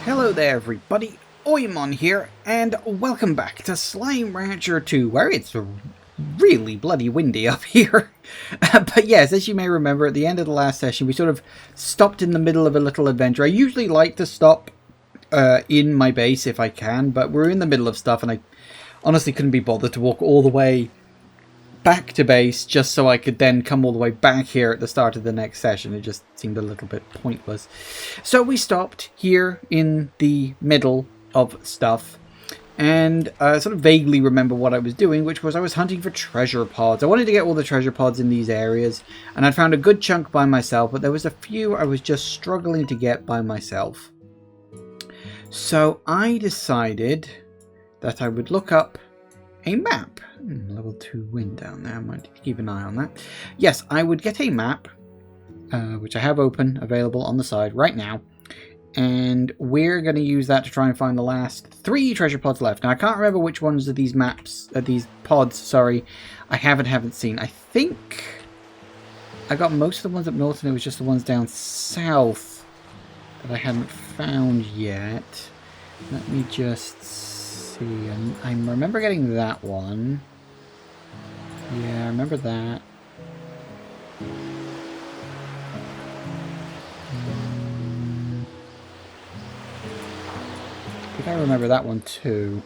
Hello there everybody, Oimon here, and welcome back to Slime Rancher 2, where it's really bloody windy up here. But yes, as you may remember, at the end of the last session, we sort of stopped in the middle of a little adventure. I usually like to stop in my base if I can, but we're in the middle of stuff, and I honestly couldn't be bothered to walk all the way back to base just so I could then come all the way back here at the start of the next session. It just seemed a little bit pointless. So we stopped here in the middle of stuff and sort of vaguely remember what I was doing, which was I was hunting for treasure pods. I wanted to get all the treasure pods in these areas, and I'd found a good chunk by myself, but there was a few I was just struggling to get by myself. So I decided that I would look up a map. Level 2 wind down there. I might keep an eye on that. Yes, I would get a map, which I have open, available on the side right now. And we're going to use that to try and find the last 3 treasure pods left. Now, I can't remember which ones of these maps, these pods, sorry, I haven't seen. I think I got most of the ones up north, and it was just the ones down south that I hadn't found yet. Let me just see. I remember getting that one. Yeah, I remember that. I think I remember that one too.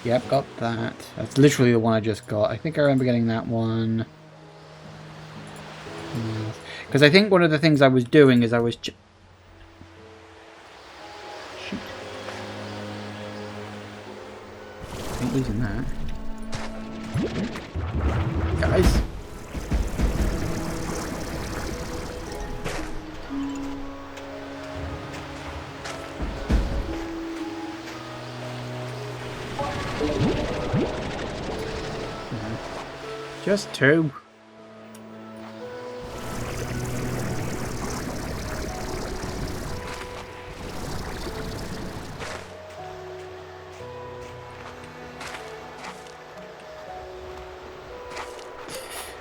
Yep, got that. That's literally the one I just got. I think I remember getting that one. Because I think one of the things I was doing is I was... Shoot. I ain't losing that. Guys. Just 2.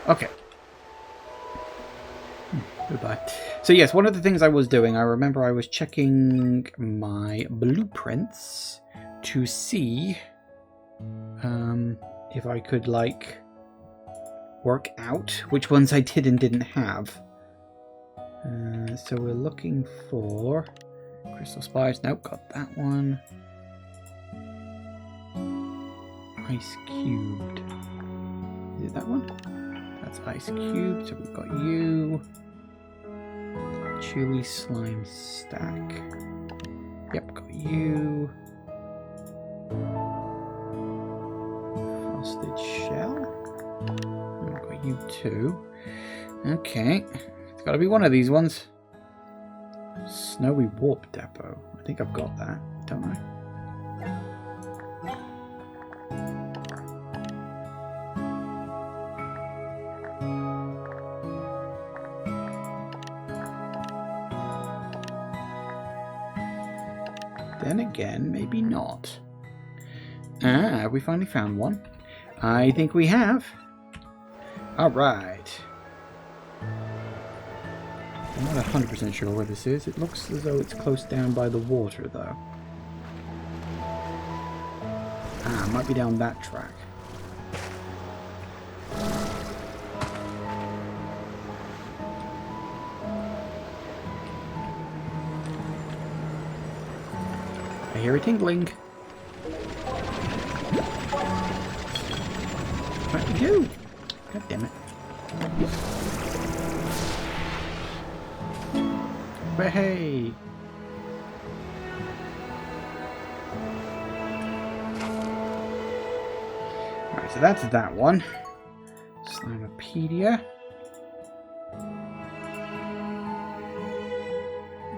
Okay. Goodbye. So yes, one of the things I was doing, I remember I was checking my blueprints to see if I could, like, work out which ones I did and didn't have. So we're looking for crystal spires. Nope, got that one. Ice cubed. Is it that one? That's ice cubed. So we've got you. Chewy slime stack. Yep, got you. Frosted shell. I've got you too. Okay. It's got to be one of these ones. Snowy warp depot. I think I've got that, don't I? Then again, maybe not. Ah, we finally found one. I think we have. Alright. I'm not 100% sure where this is. It looks as though it's close down by the water, though. Ah, it might be down that track. I hear a tingling. What do you do? God damn it. But hey! Alright, so that's that one. Slimepedia.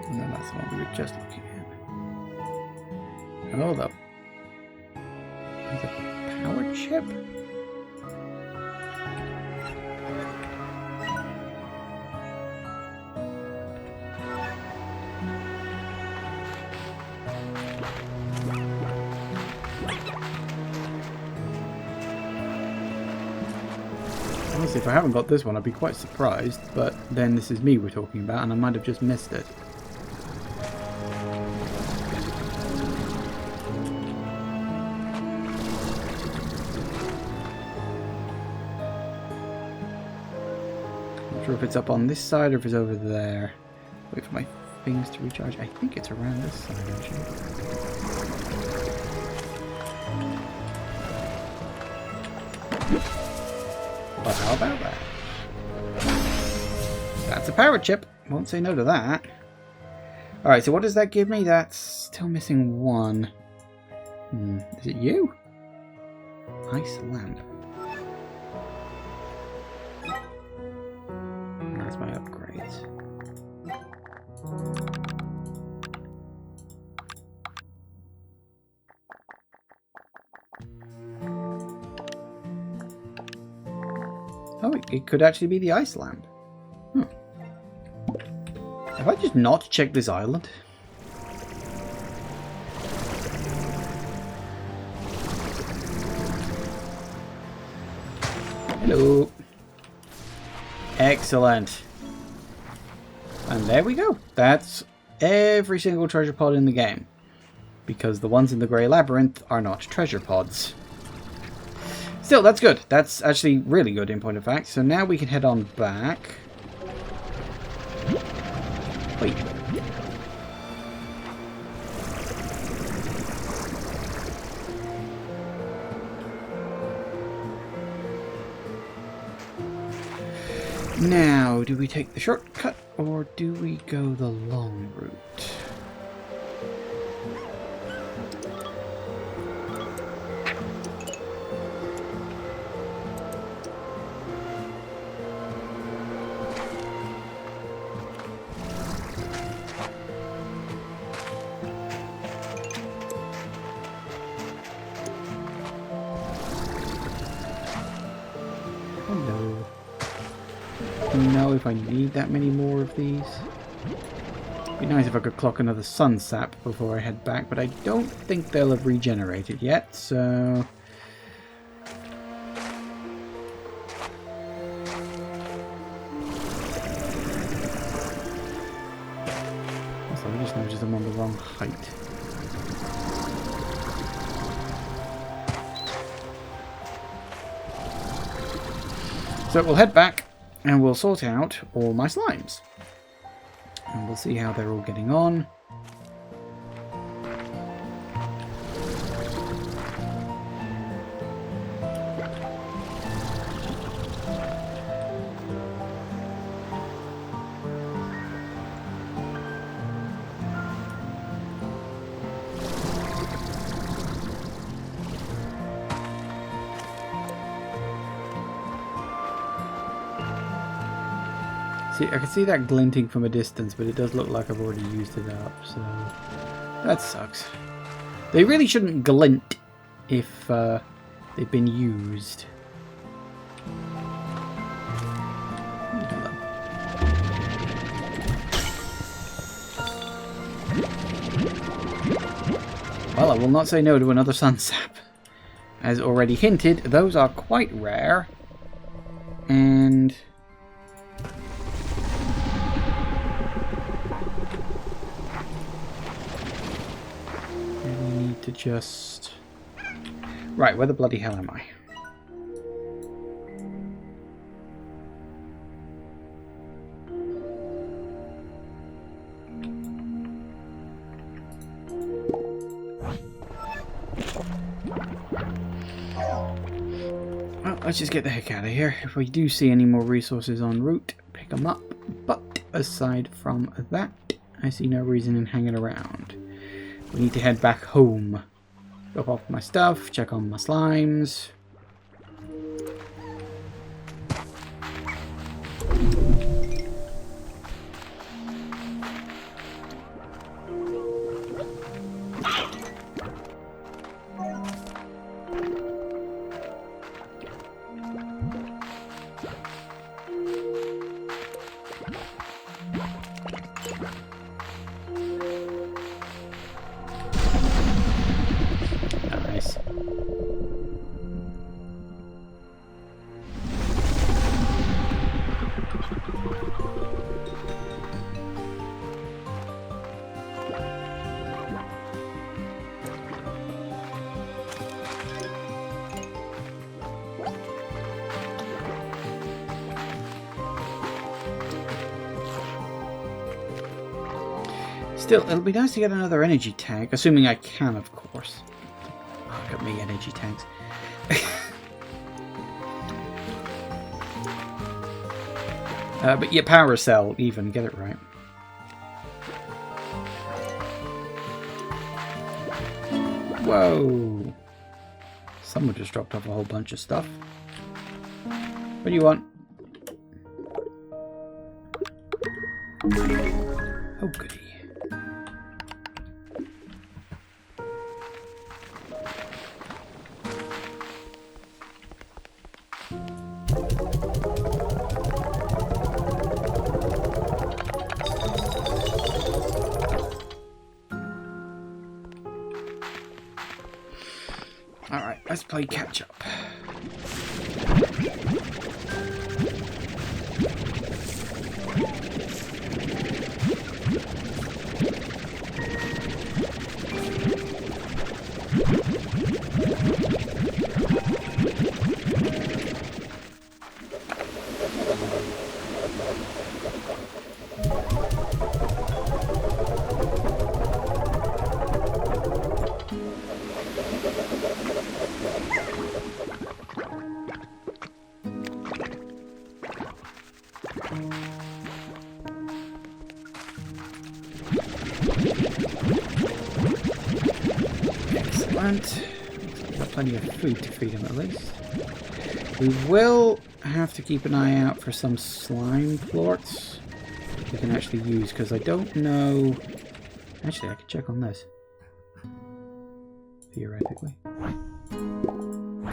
And then that's the one we were just looking at. Hold up. There's a power chip? Honestly, if I haven't got this one, I'd be quite surprised, but then this is me we're talking about, and I might have just missed it. sure if it's up on this side or if it's over there. Wait for my things to recharge. I think it's around this side, actually. But how about that? That's a power chip. Won't say no to that. Alright, so what does that give me? That's still missing one. Is it you? Ice lamp. That's my upgrades. Oh, it could actually be the ice lamp. Have I just not checked this island? Hello. Excellent. And there we go. That's every single treasure pod in the game. Because the ones in the Grey Labyrinth are not treasure pods. Still, that's good. That's actually really good in point of fact. So now we can head on back. Wait. Now, do we take the shortcut or do we go the long route? Know if I need that many more of these. It'd be nice if I could clock another sun sap before I head back, but I don't think they'll have regenerated yet, so... Also, I just noticed I'm on the wrong height. So we'll head back. And we'll sort out all my slimes. And we'll see how they're all getting on. See, I can see that glinting from a distance, but it does look like I've already used it up, so that sucks. They really shouldn't glint if they've been used. Well, I will not say no to another sun sap. As already hinted, those are quite rare. And... to just... Right, where the bloody hell am I? Well, let's just get the heck out of here. If we do see any more resources en route, pick them up. But aside from that, I see no reason in hanging around. We need to head back home. Drop off my stuff, check on my slimes. Still, it'll be nice to get another energy tank, assuming I can, of course. Oh, look at me, energy tanks. But your power cell, even, get it right. Whoa! Someone just dropped off a whole bunch of stuff. What do you want? Oh, goody. Alright, let's play catch up. Excellent. We've got plenty of food to feed him at least. We will have to keep an eye out for some slime plorts we can actually use, because I don't know... Actually, I could check on this. Theoretically. Can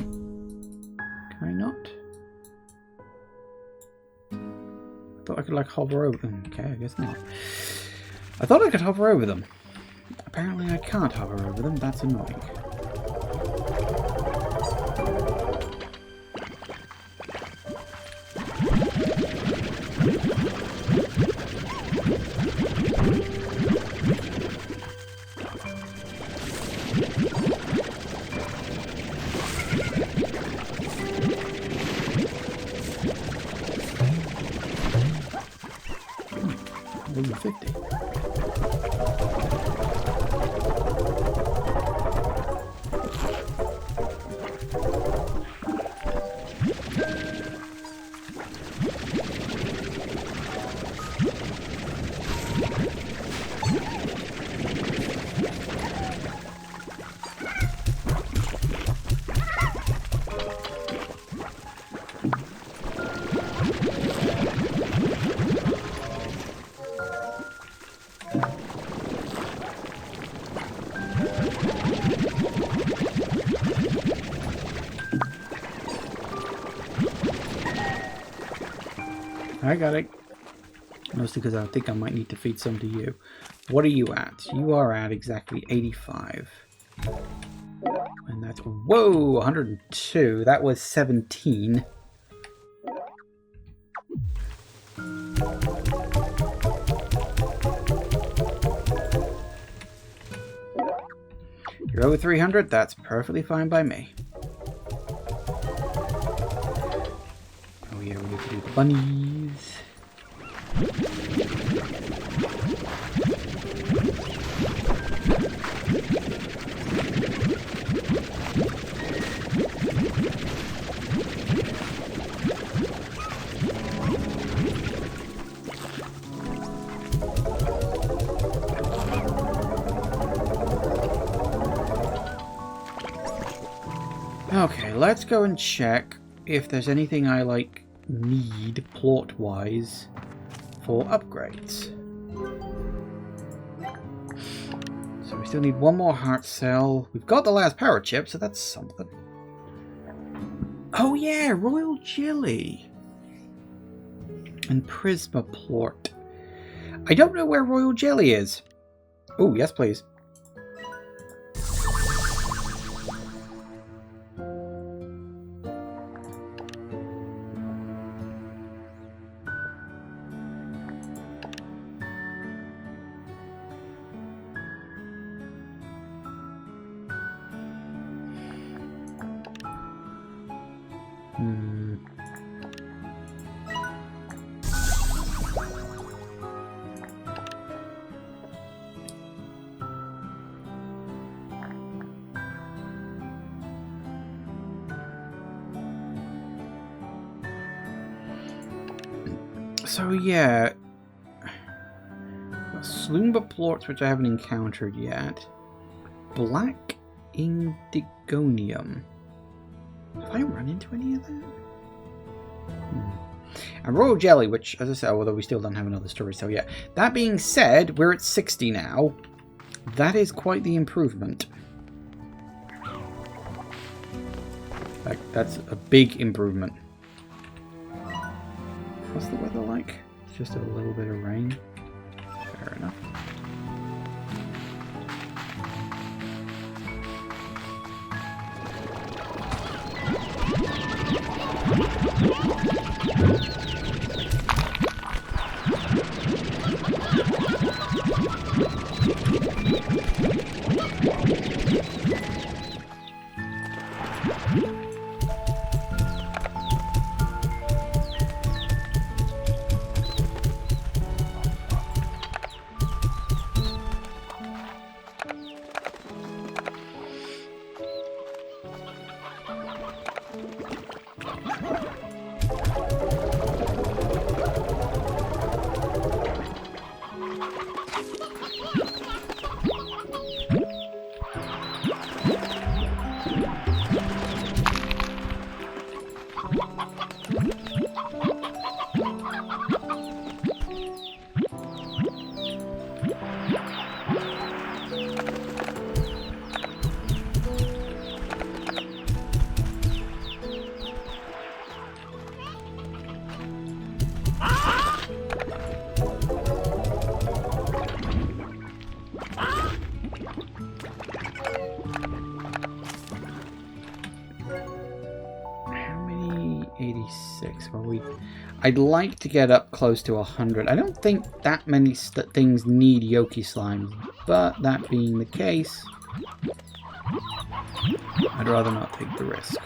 I not? I thought I could like hover over them. Okay, I guess not. I thought I could hover over them. Apparently I can't hover over them. That's annoying. Level 50. I got it. Mostly because I think I might need to feed some to you. What are you at? You are at exactly 85. And that's... Whoa! 102. That was 17. You're over 300? That's perfectly fine by me. Oh yeah, we need to do the bunnies. Okay, let's go and check if there's anything I need plot-wise for upgrades. So we still need one more heart cell. We've got the last power chip, so that's something. Oh yeah, Royal Jelly and Prisma plort. I don't know where Royal Jelly is. Oh yes, please. So yeah, Sloomber plorts, which I haven't encountered yet. Black Indigonium. Have I run into any of that? And Royal Jelly, which, as I said, although we still don't have another story, so yeah. That being said, we're at 60 now. That is quite the improvement. Like, that's a big improvement. What's the weather like? It's just a little bit of rain. Fair enough. I'd like to get up close to 100. I don't think that many things need Yoki slimes, but that being the case, I'd rather not take the risk.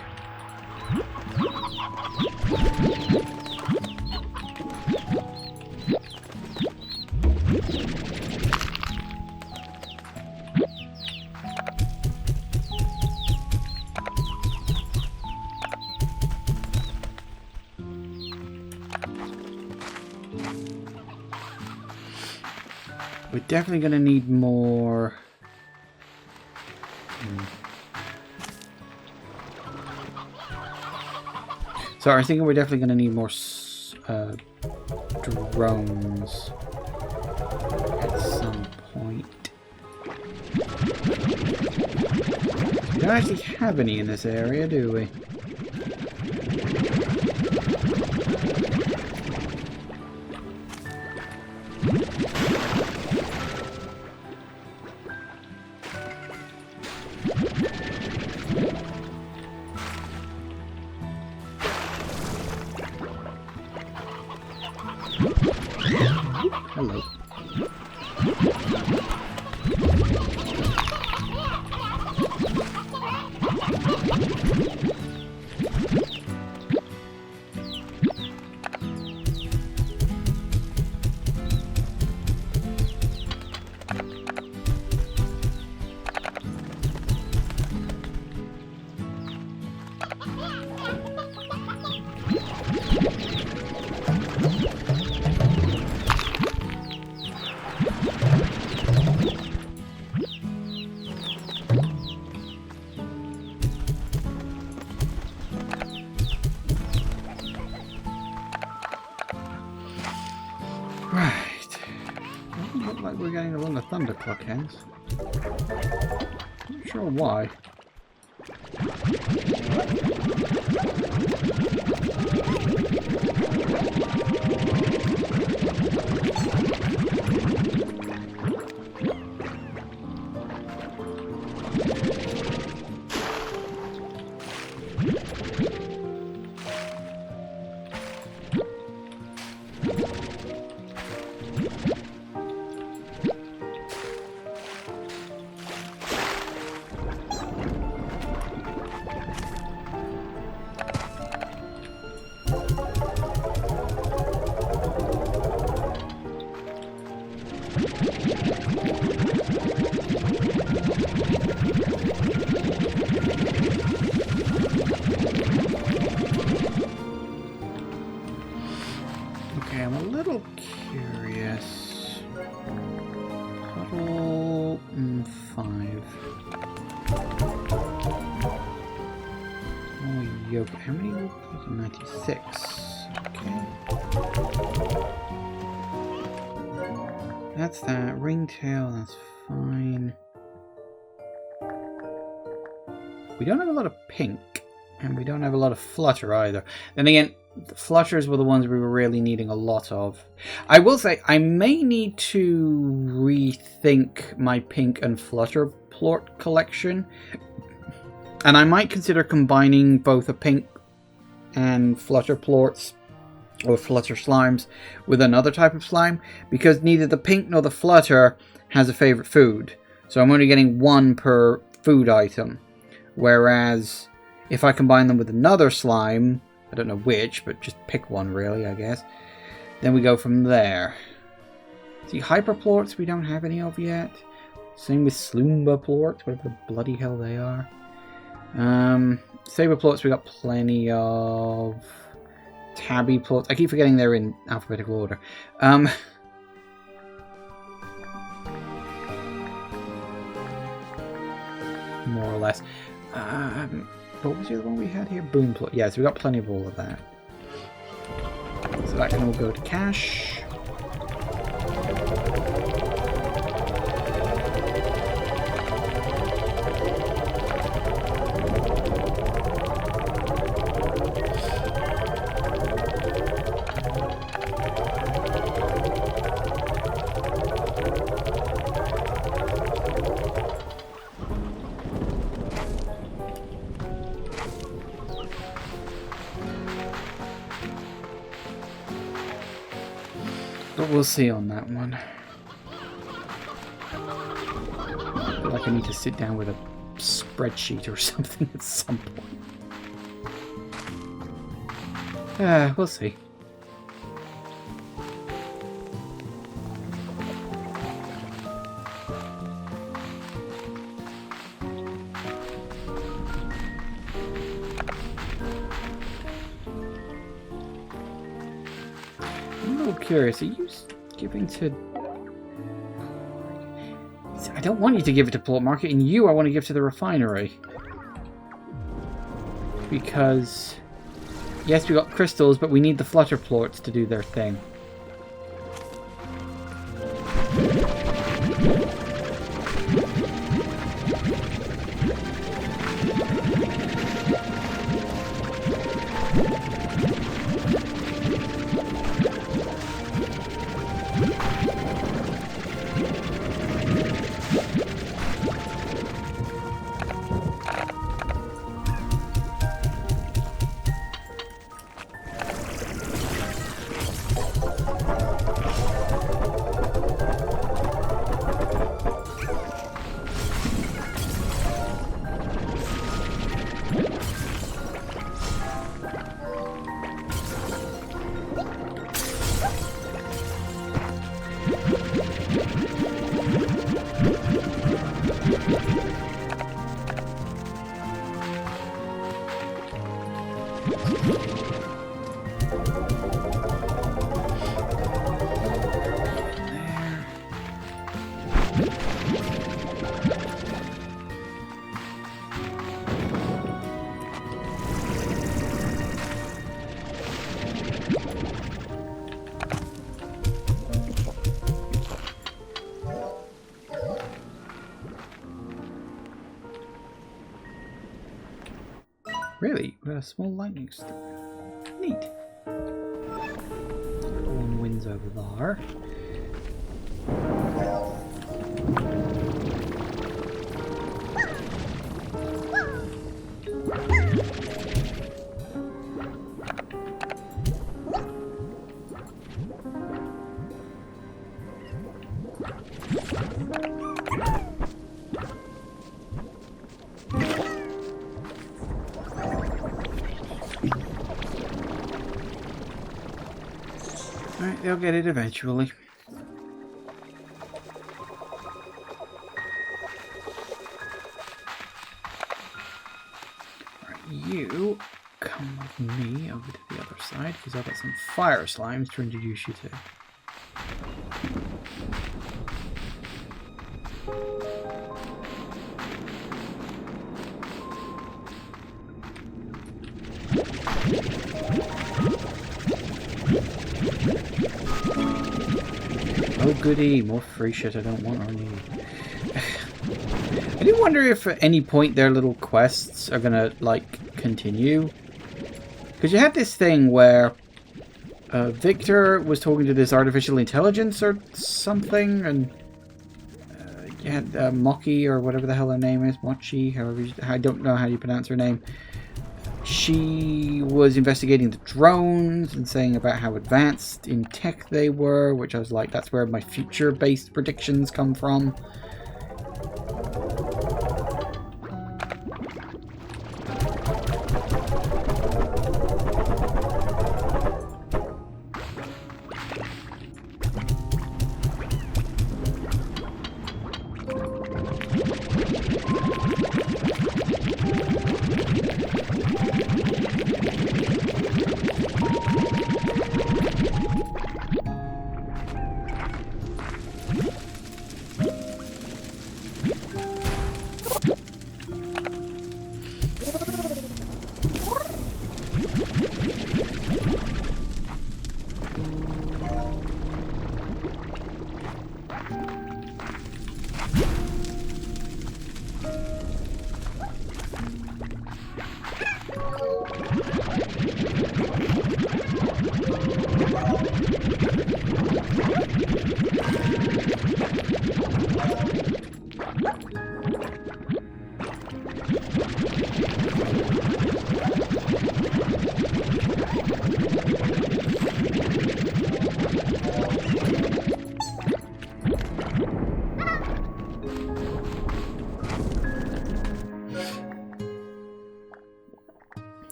We're definitely going to need more. So I was thinking we're definitely going to need more drones at some point. We don't actually have any in this area, do we? Hello. We're getting along the thunder clock ends. Not sure why. Oh, yoga. How many? 96. Okay. That's that. Ringtail, that's fine. We don't have a lot of pink. And we don't have a lot of flutter either. Then again, the flutters were the ones we were really needing a lot of. I will say, I may need to rethink my pink and flutter plort collection. And I might consider combining both a pink and flutter plorts or flutter slimes with another type of slime. Because neither the pink nor the flutter has a favorite food. So I'm only getting one per food item. Whereas if I combine them with another slime, I don't know which, but just pick one really, I guess. Then we go from there. See, hyperplorts we don't have any of yet. Same with Sloomber plorts, whatever the bloody hell they are. Saber plorts we got plenty of. Tabby plorts, I keep forgetting they're in alphabetical order. More or less. What was the other one we had here? Boom plot. Yeah, so we got plenty of all of that. So that can all go to cash. But we'll see on that one. I feel like I need to sit down with a spreadsheet or something at some point. We'll see. Curious, are you giving to... I don't want you to give it to Plort Market, and you I want to give to the refinery. Because... yes, we got crystals, but we need the flutter plorts to do their thing. Really? With a small lightning storm. Neat. One wind's over there. Alright, they'll get it eventually. Alright, you come with me over to the other side, because I've got some fire slimes to introduce you to. Oh goody, more free shit I don't want or need. I do wonder if at any point their little quests are gonna, like, continue. Because you had this thing where Victor was talking to this artificial intelligence or something, and you had Mochi, or whatever the hell her name is, Mochi, I don't know how you pronounce her name. She was investigating the drones and saying about how advanced in tech they were, which I was like, that's where my future-based predictions come from.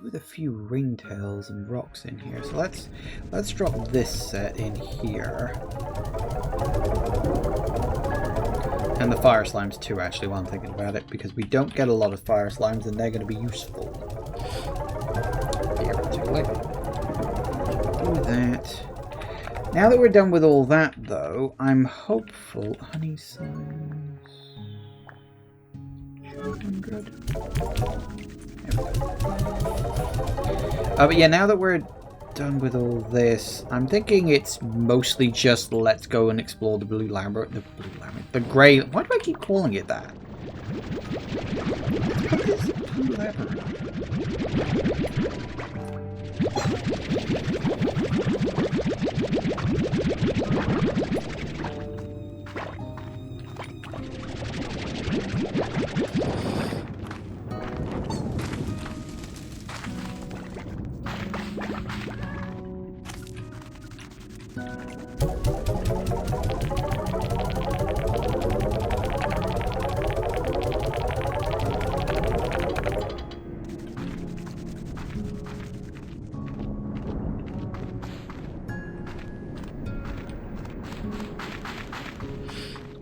With a few ringtails and rocks in here, so let's drop this set in here, and the fire slimes too, actually, while I'm thinking about it, because we don't get a lot of fire slimes and they're going to be useful here. Do that. Now that we're done with all that, though, I'm hopeful. Honey slimes 200. But yeah, now that we're done with all this, I'm thinking it's mostly just let's go and explore the Blue Labyrinth, the Grey. Why do I keep calling it that? What is the Blue Labyrinth?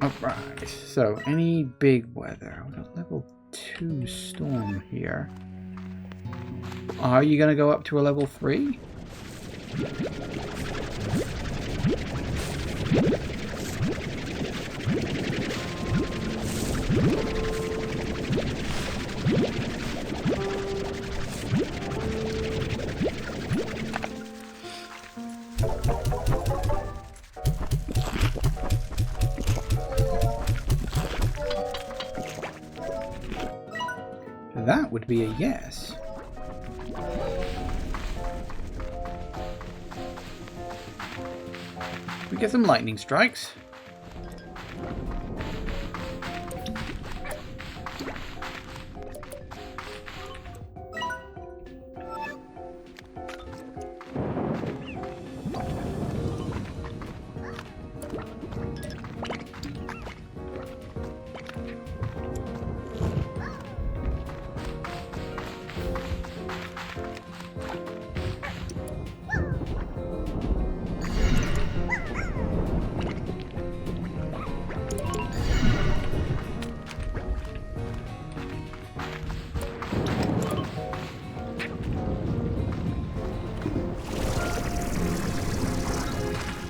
Alright, so any big weather? We've got level 2 storm here. Are you going to go up to a level 3? That would be a yes. We get some lightning strikes.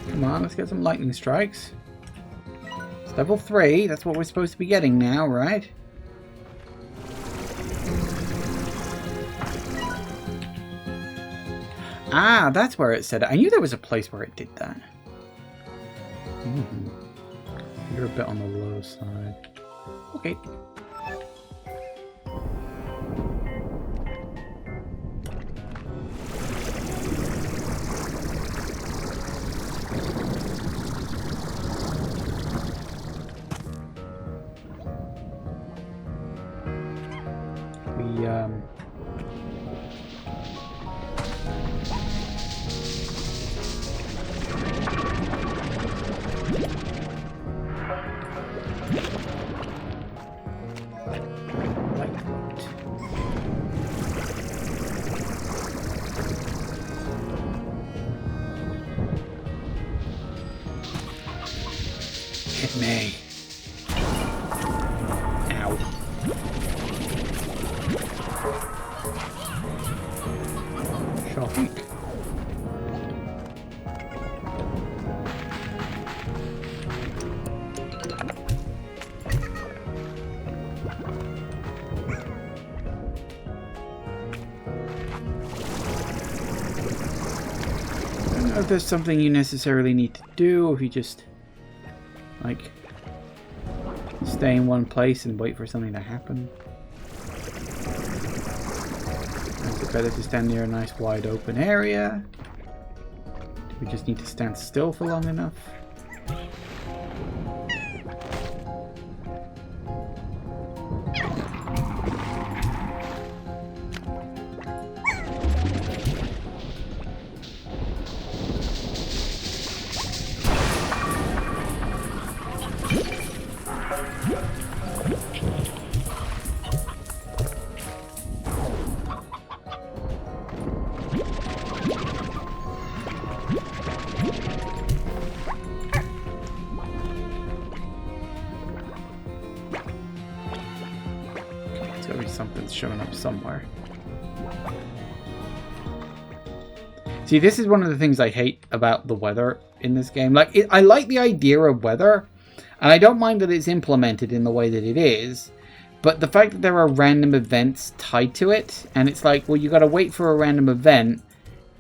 Come on, let's get some lightning strikes. It's level 3, that's what we're supposed to be getting now, right? Ah, that's where it said it. I knew there was a place where it did that. You're a bit on the low side. Okay. Hit me. Ow. Shocking. I don't know if there's something you necessarily need to do, or if you just like stay in one place and wait for something to happen. Is it better to stand near a nice wide open area? Do we just need to stand still for long enough? Something's showing up somewhere. See, this is one of the things I hate about the weather in this game. Like, I like the idea of weather, and I don't mind that it's implemented in the way that it is, but the fact that there are random events tied to it, and it's like, well, you gotta wait for a random event,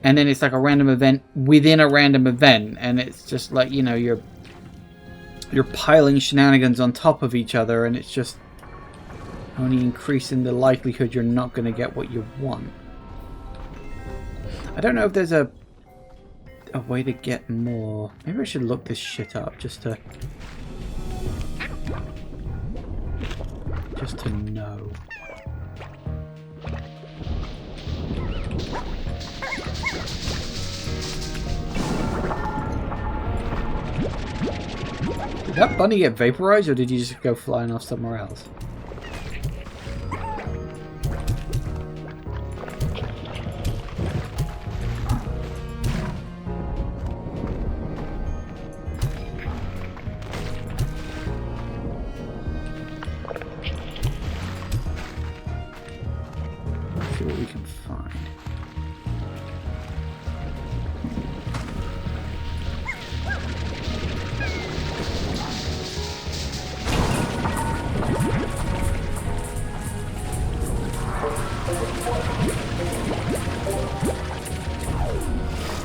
and then it's like a random event within a random event, and it's just like, you know, you're piling shenanigans on top of each other, and it's just only increasing the likelihood you're not going to get what you want. I don't know if there's a way to get more. Maybe I should look this shit up just to know. Did that bunny get vaporized, or did you just go flying off somewhere else? See what we can find.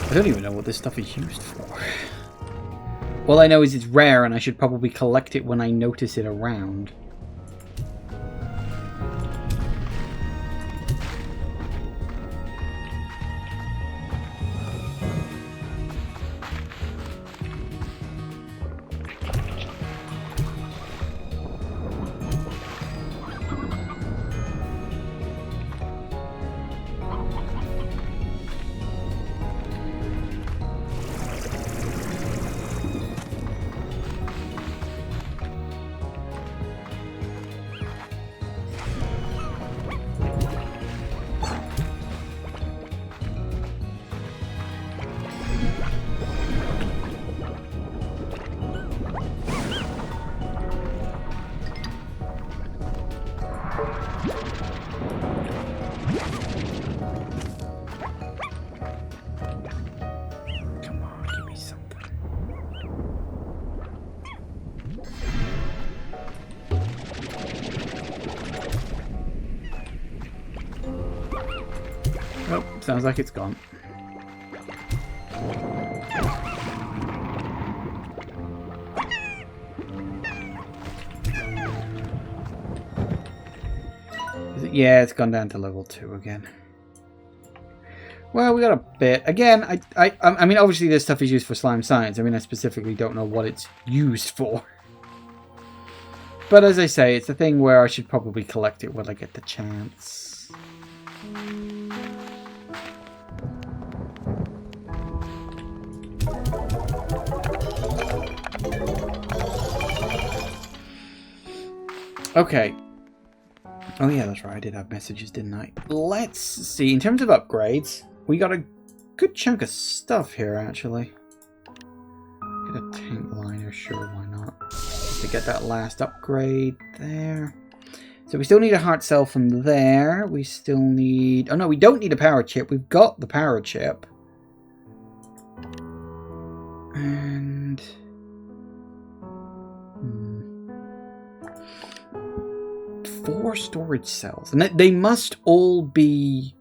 I don't even know what this stuff is used for. All I know is it's rare and I should probably collect it when I notice it around. Oh, sounds like it's gone. Yeah, it's gone down to level 2 again. Well, we got a bit. Again, I mean, obviously this stuff is used for slime science. I mean, I specifically don't know what it's used for. But as I say, it's a thing where I should probably collect it when I get the chance. Okay. Oh yeah, that's right. I did have messages, didn't I? Let's see. In terms of upgrades, we got a good chunk of stuff here, actually. Get a tank liner, sure, why not? To get that last upgrade there. So we still need a heart cell from there. We still need... Oh no, we don't need a power chip. We've got the power chip. And... 4 storage cells. And they must all be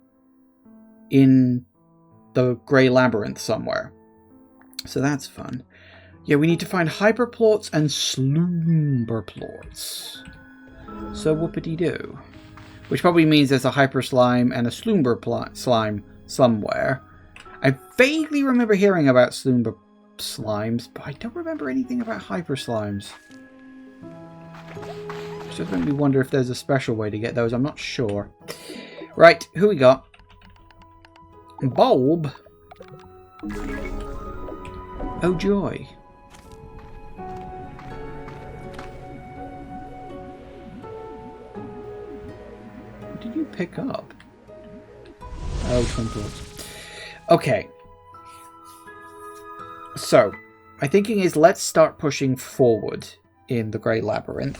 in the Grey Labyrinth somewhere. So that's fun. Yeah, we need to find hyperplorts and Sloomber plorts. So whoopity-doo. Which probably means there's a hyper slime and a Sloomber slime somewhere. I vaguely remember hearing about Sloomber slimes, but I don't remember anything about hyper slimes. Which just made me wonder if there's a special way to get those. I'm not sure. Right, who we got? Bulb. Oh joy. What did you pick up? Oh, twinkles. Okay. So, my thinking is let's start pushing forward in the Grey Labyrinth.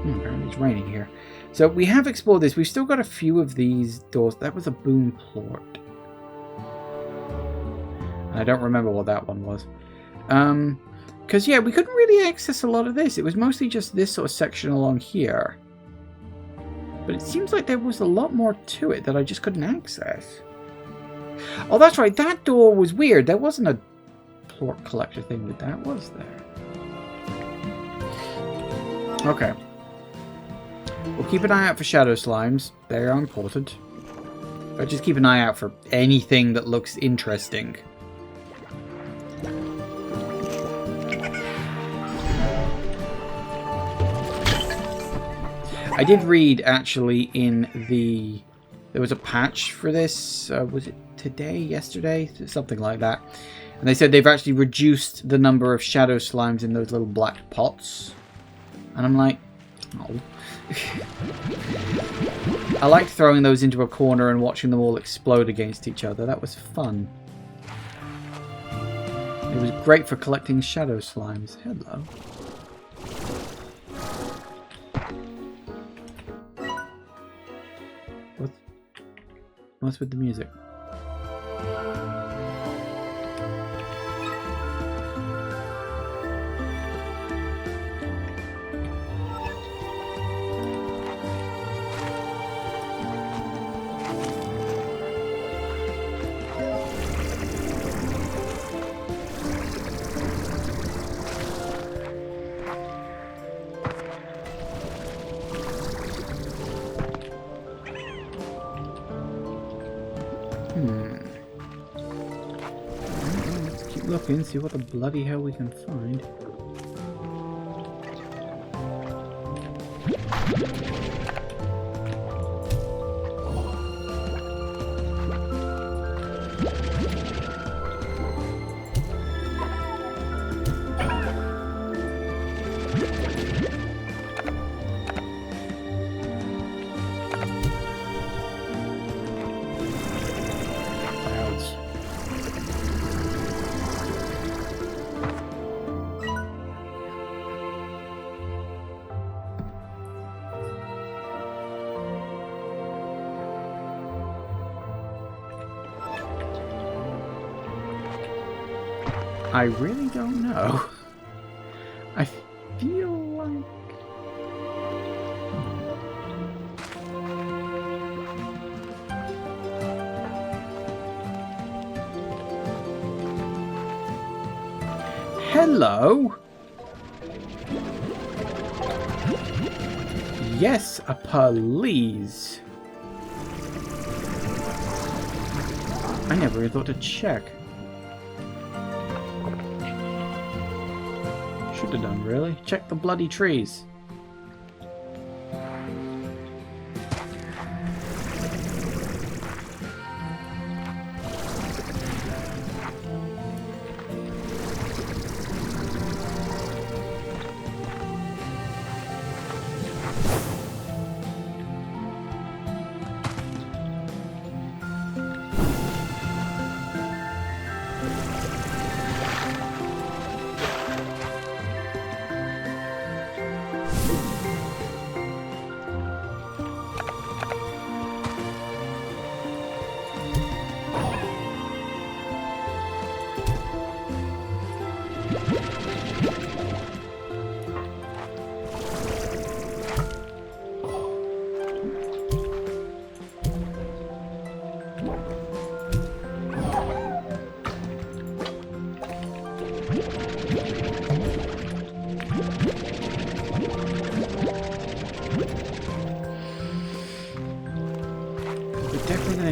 Apparently it's raining here. So we have explored this. We've still got a few of these doors. That was a boom plort. I don't remember what that one was. Because, yeah, we couldn't really access a lot of this. It was mostly just this sort of section along here. But it seems like there was a lot more to it that I just couldn't access. Oh, that's right. That door was weird. There wasn't a plort collector thing with that, was there? Okay. We'll keep an eye out for shadow slimes. They are important. But just keep an eye out for anything that looks interesting. I did read, actually, in the... There was a patch for this. Was it today? Yesterday? Something like that. And they said they've actually reduced the number of shadow slimes in those little black pots. And I'm like, oh. I liked throwing those into a corner and watching them all explode against each other. That was fun. It was great for collecting shadow slimes. Hello. What's with the music? Let's keep looking, see what the bloody hell we can find. I really don't know. I feel like... Hello? Yes, please. I never even thought to check. Should have done, really. Check the bloody trees.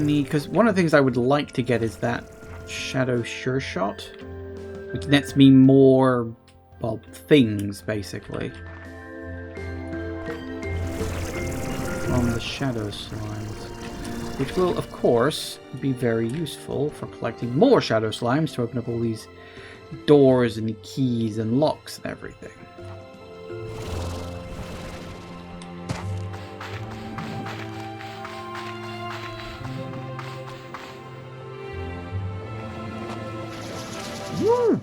Because one of the things I would like to get is that Shadow Sure Shot, which nets me more, well, things, basically, from the Shadow Slimes, which will, of course, be very useful for collecting more Shadow Slimes to open up all these doors and keys and locks and everything. Woo!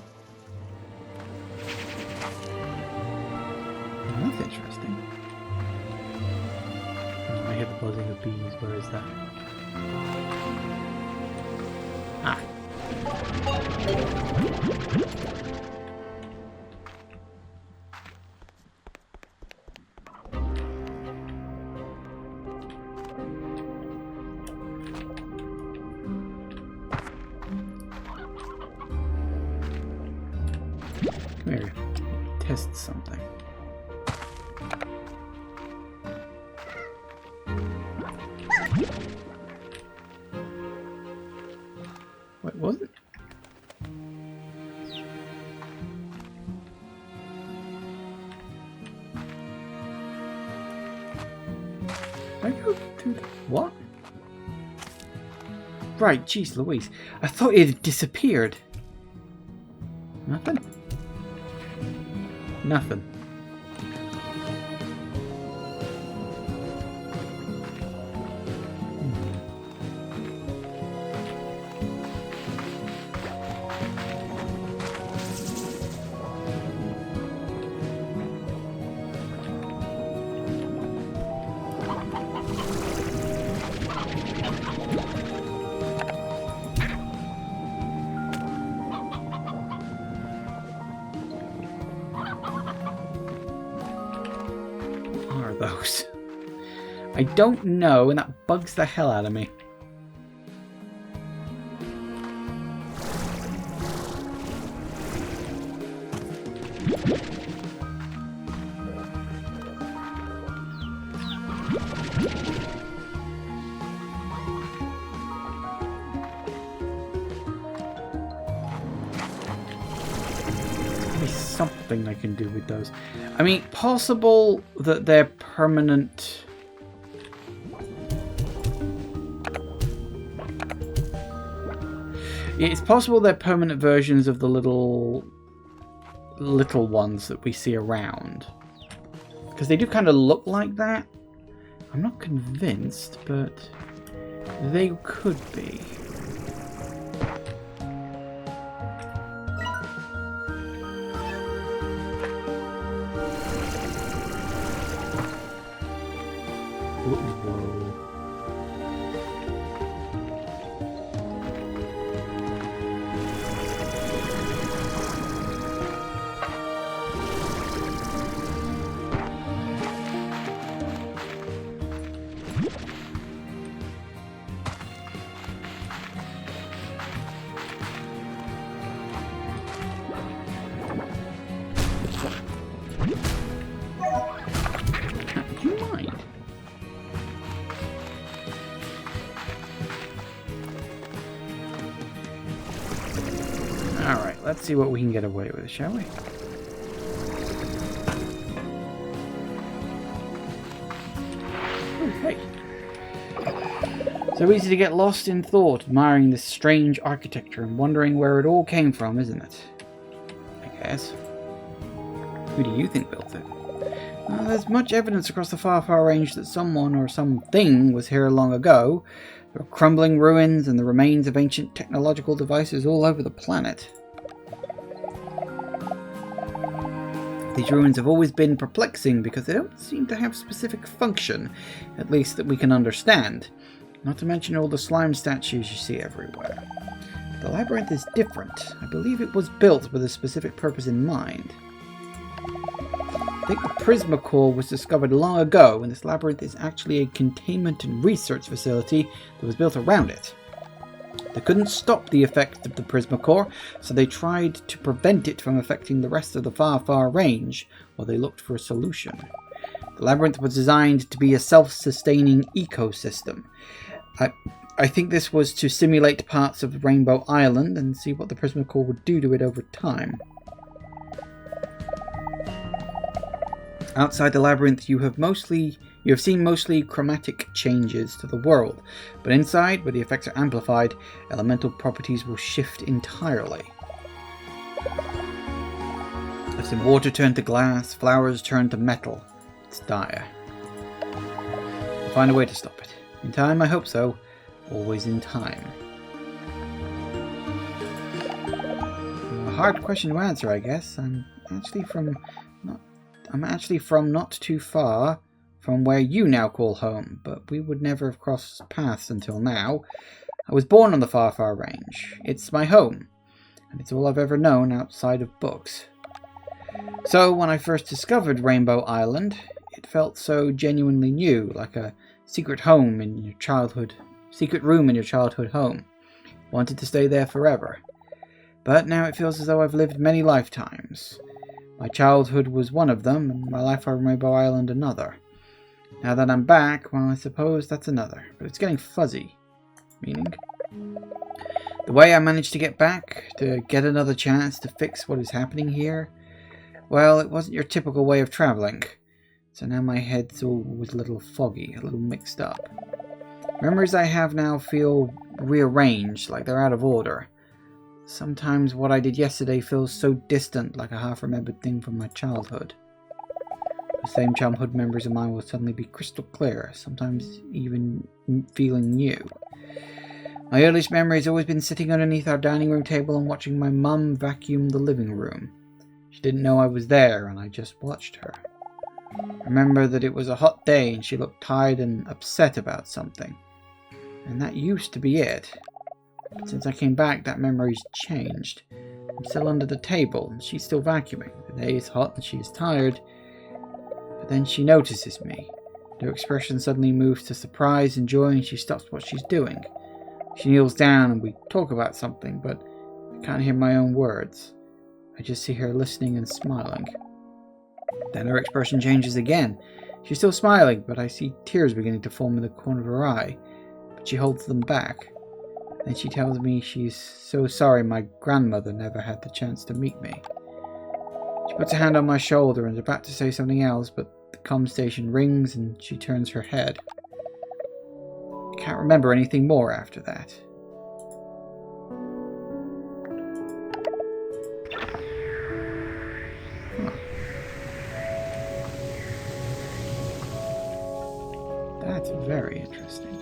That's interesting. Oh, I hear the buzzing of bees. Where is that? Ah. Come here. Test something. What was it? I go through the what? Right, jeez Louise. I thought it had disappeared. Nothing? Nothing. Those. I don't know, and that bugs the hell out of me. Something I can do with those. I mean, possible that they're permanent. It's possible they're permanent versions of the little ones that we see around, because they do kind of look like that. I'm not convinced, but they could be. Let's see what we can get away with, shall we? Okay. So easy to get lost in thought, admiring this strange architecture and wondering where it all came from, isn't it? I guess. Who do you think built it? Well, there's much evidence across the far range that someone or something was here long ago. There are crumbling ruins and the remains of ancient technological devices all over the planet. These ruins have always been perplexing because they don't seem to have specific function, at least that we can understand. Not to mention all the slime statues you see everywhere. The labyrinth is different. I believe it was built with a specific purpose in mind. I think the Prismacore was discovered long ago, and this labyrinth is actually a containment and research facility that was built around it. They couldn't stop the effect of the Prismacore, so they tried to prevent it from affecting the rest of the far range while they looked for a solution. The labyrinth was designed to be a self-sustaining ecosystem. I think this was to simulate parts of Rainbow Island and see what the Prismacore would do to it over time. Outside the labyrinth, you have seen mostly chromatic changes to the world, but inside, where the effects are amplified, elemental properties will shift entirely. I've seen water turn to glass, flowers turn to metal. It's dire. I'll find a way to stop it. In time, I hope so. Always in time. A hard question to answer, I guess. I'm actually from not too far from where you now call home, but we would never have crossed paths until now. I was born on the far range. It's my home, and it's all I've ever known outside of books. So when I first discovered Rainbow Island, it felt so genuinely new, like a secret room in your childhood home. Wanted to stay there forever. But now it feels as though I've lived many lifetimes. My childhood was one of them, and my life on Rainbow Island another. Now that I'm back, well, I suppose that's another. But it's getting fuzzy. Meaning? The way I managed to get back, to get another chance to fix what is happening here, well, it wasn't your typical way of travelling. So now my head's always a little foggy, a little mixed up. Memories I have now feel rearranged, like they're out of order. Sometimes what I did yesterday feels so distant, like a half-remembered thing from my childhood. The same childhood memories of mine will suddenly be crystal clear, sometimes even feeling new. My earliest memory has always been sitting underneath our dining room table and watching my mum vacuum the living room. She didn't know I was there, and I just watched her. I remember that it was a hot day and she looked tired and upset about something. And that used to be it. But since I came back, that memory's changed. I'm still under the table and she's still vacuuming. The day is hot and she is tired. But then she notices me. Her expression suddenly moves to surprise and joy, and she stops what she's doing. She kneels down and we talk about something, but I can't hear my own words. I just see her listening and smiling. Then her expression changes again. She's still smiling, but I see tears beginning to form in the corner of her eye. But she holds them back. Then she tells me she's so sorry my grandmother never had the chance to meet me. She puts a hand on my shoulder and is about to say something else, but the comm station rings and she turns her head. I can't remember anything more after that. That's very interesting.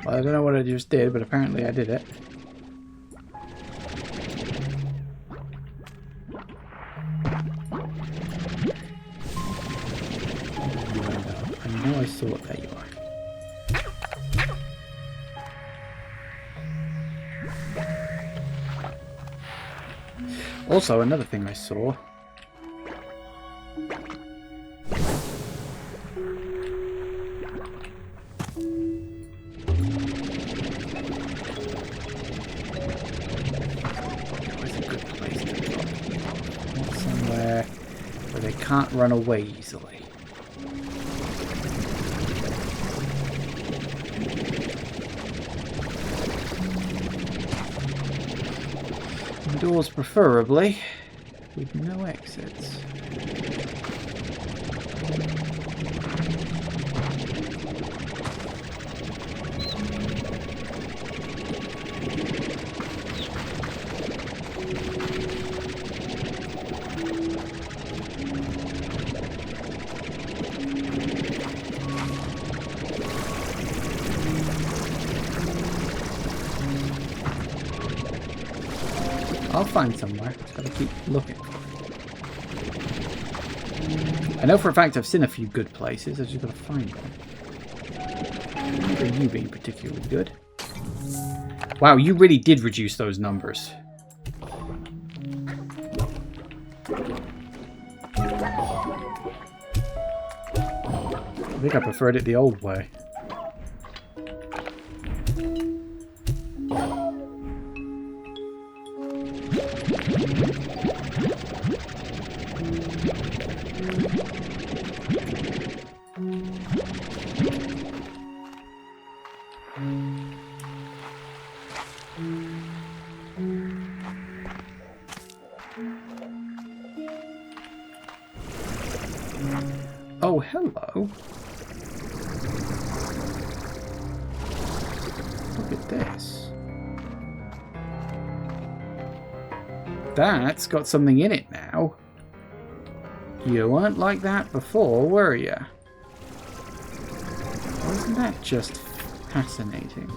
Well, I don't know what I just did, but apparently I did it. I know I saw it. There you are. Also, another thing I saw. can't run away easily. Doors preferably, with no exits. I'll find somewhere. Just gotta keep looking. I know for a fact I've seen a few good places. I've just gotta find them. I remember you being particularly good. Wow, you really did reduce those numbers. I think I preferred it the old way. Oh, hello. Look at this. That's got something in it now. You weren't like that before, were you? Wasn't that just fascinating?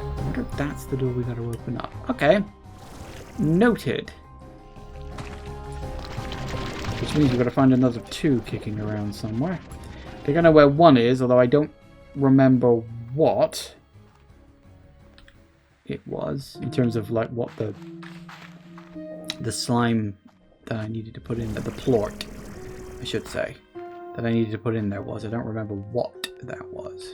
I wonder if that's the door we got to open up. Okay. Noted. Which means we've got to find another 2 kicking around somewhere. I think I know where 1 is, although I don't remember what it was in terms of like what the slime that I needed to put in there, the plort, I should say, that I needed to put in there was. I don't remember what that was.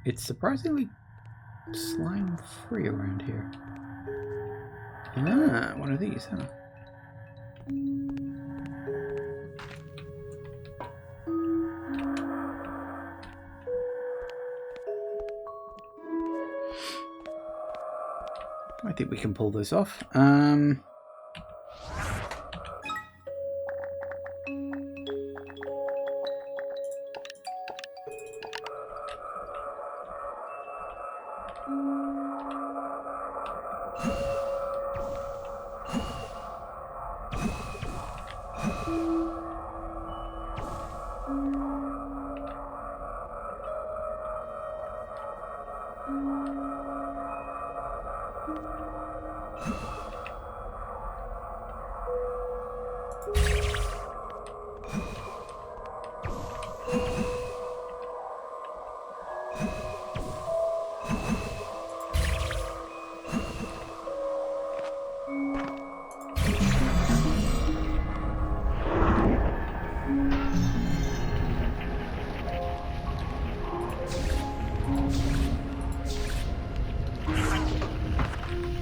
It's surprisingly slime-free around here. Ah, one of these, huh? I think we can pull this off.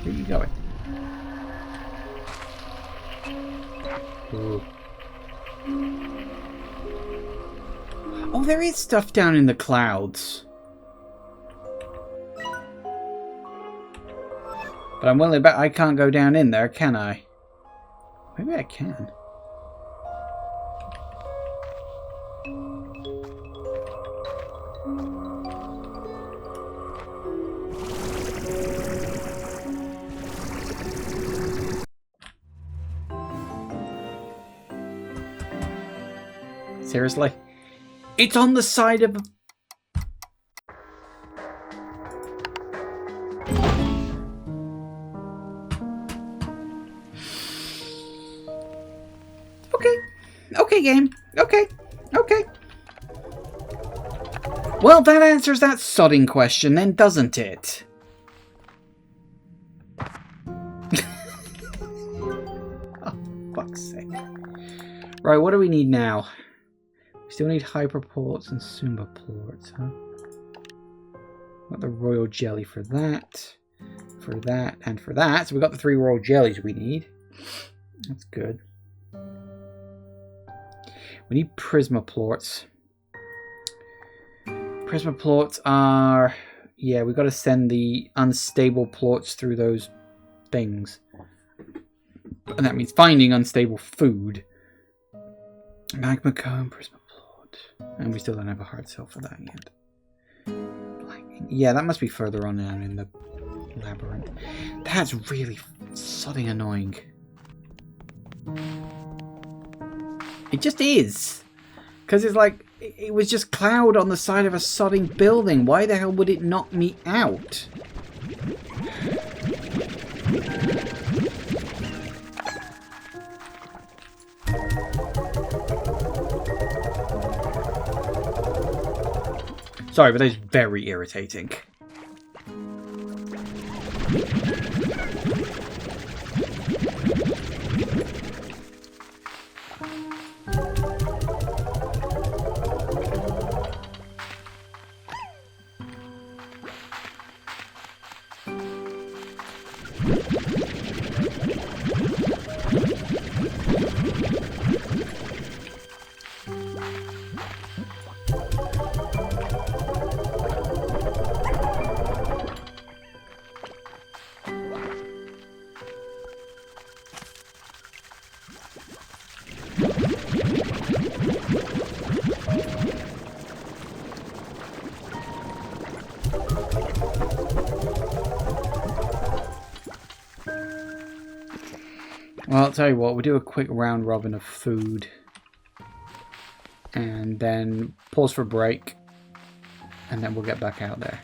Where are you going? Ooh. Oh, there is stuff down in the clouds. But I'm willing to bet I can't go down in there, can I? Maybe I can. Seriously? It's on the side of... Okay. Okay, game. Okay. Okay. Well, that answers that sodding question then, doesn't it? fuck's sake. Right, what do we need now? We still need hyperports and Sloomber ports, huh? Got the royal jelly for that, and for that. So we got the 3 royal jellies we need. That's good. We need prismaplorts. Prismaplorts are... Yeah, we got to send the unstable plorts through those things. And that means finding unstable food. Magma cone, prismaplort. And we still don't have a hard cell for that yet. Yeah, that must be further on down in the labyrinth. That's really sodding annoying. It just is. Because it's like, it was just cloud on the side of a sodding building. Why the hell would it knock me out? Sorry, but that's very irritating. Well, I'll tell you what, we'll do a quick round robin of food. And then pause for break. And then we'll get back out there.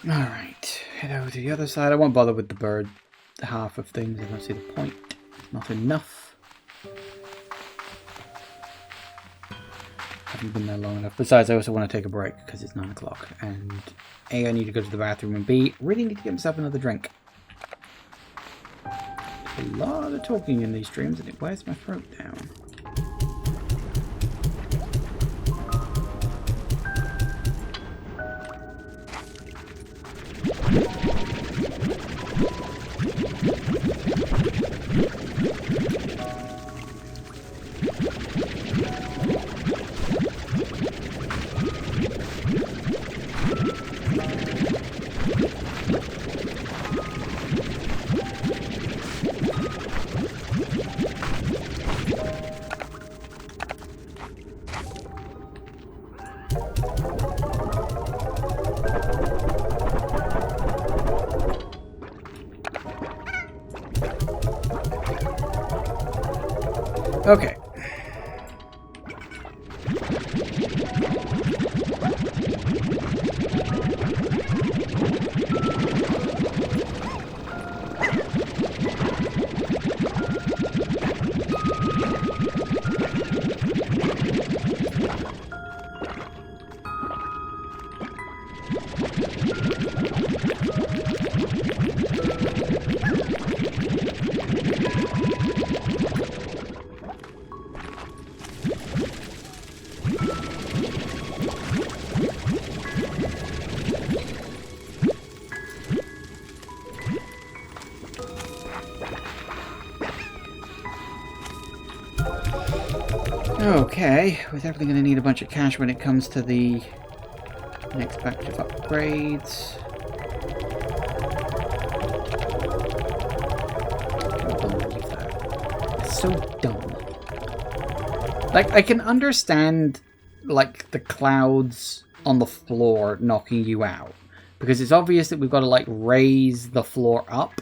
Alright, head over to the other side. I won't bother with the bird half of things. I don't see the point. Not enough. Haven't been there long enough. Besides, I also want to take a break because it's 9 o'clock. And A, I need to go to the bathroom, and B, really need to get myself another drink. A lot of talking in these streams, and it wears my throat down. Okay. Okay, we're definitely going to need a bunch of cash when it comes to the next batch of upgrades. Can't believe that. It's so dumb. Like, I can understand, like, the clouds on the floor knocking you out. Because it's obvious that we've got to, like, raise the floor up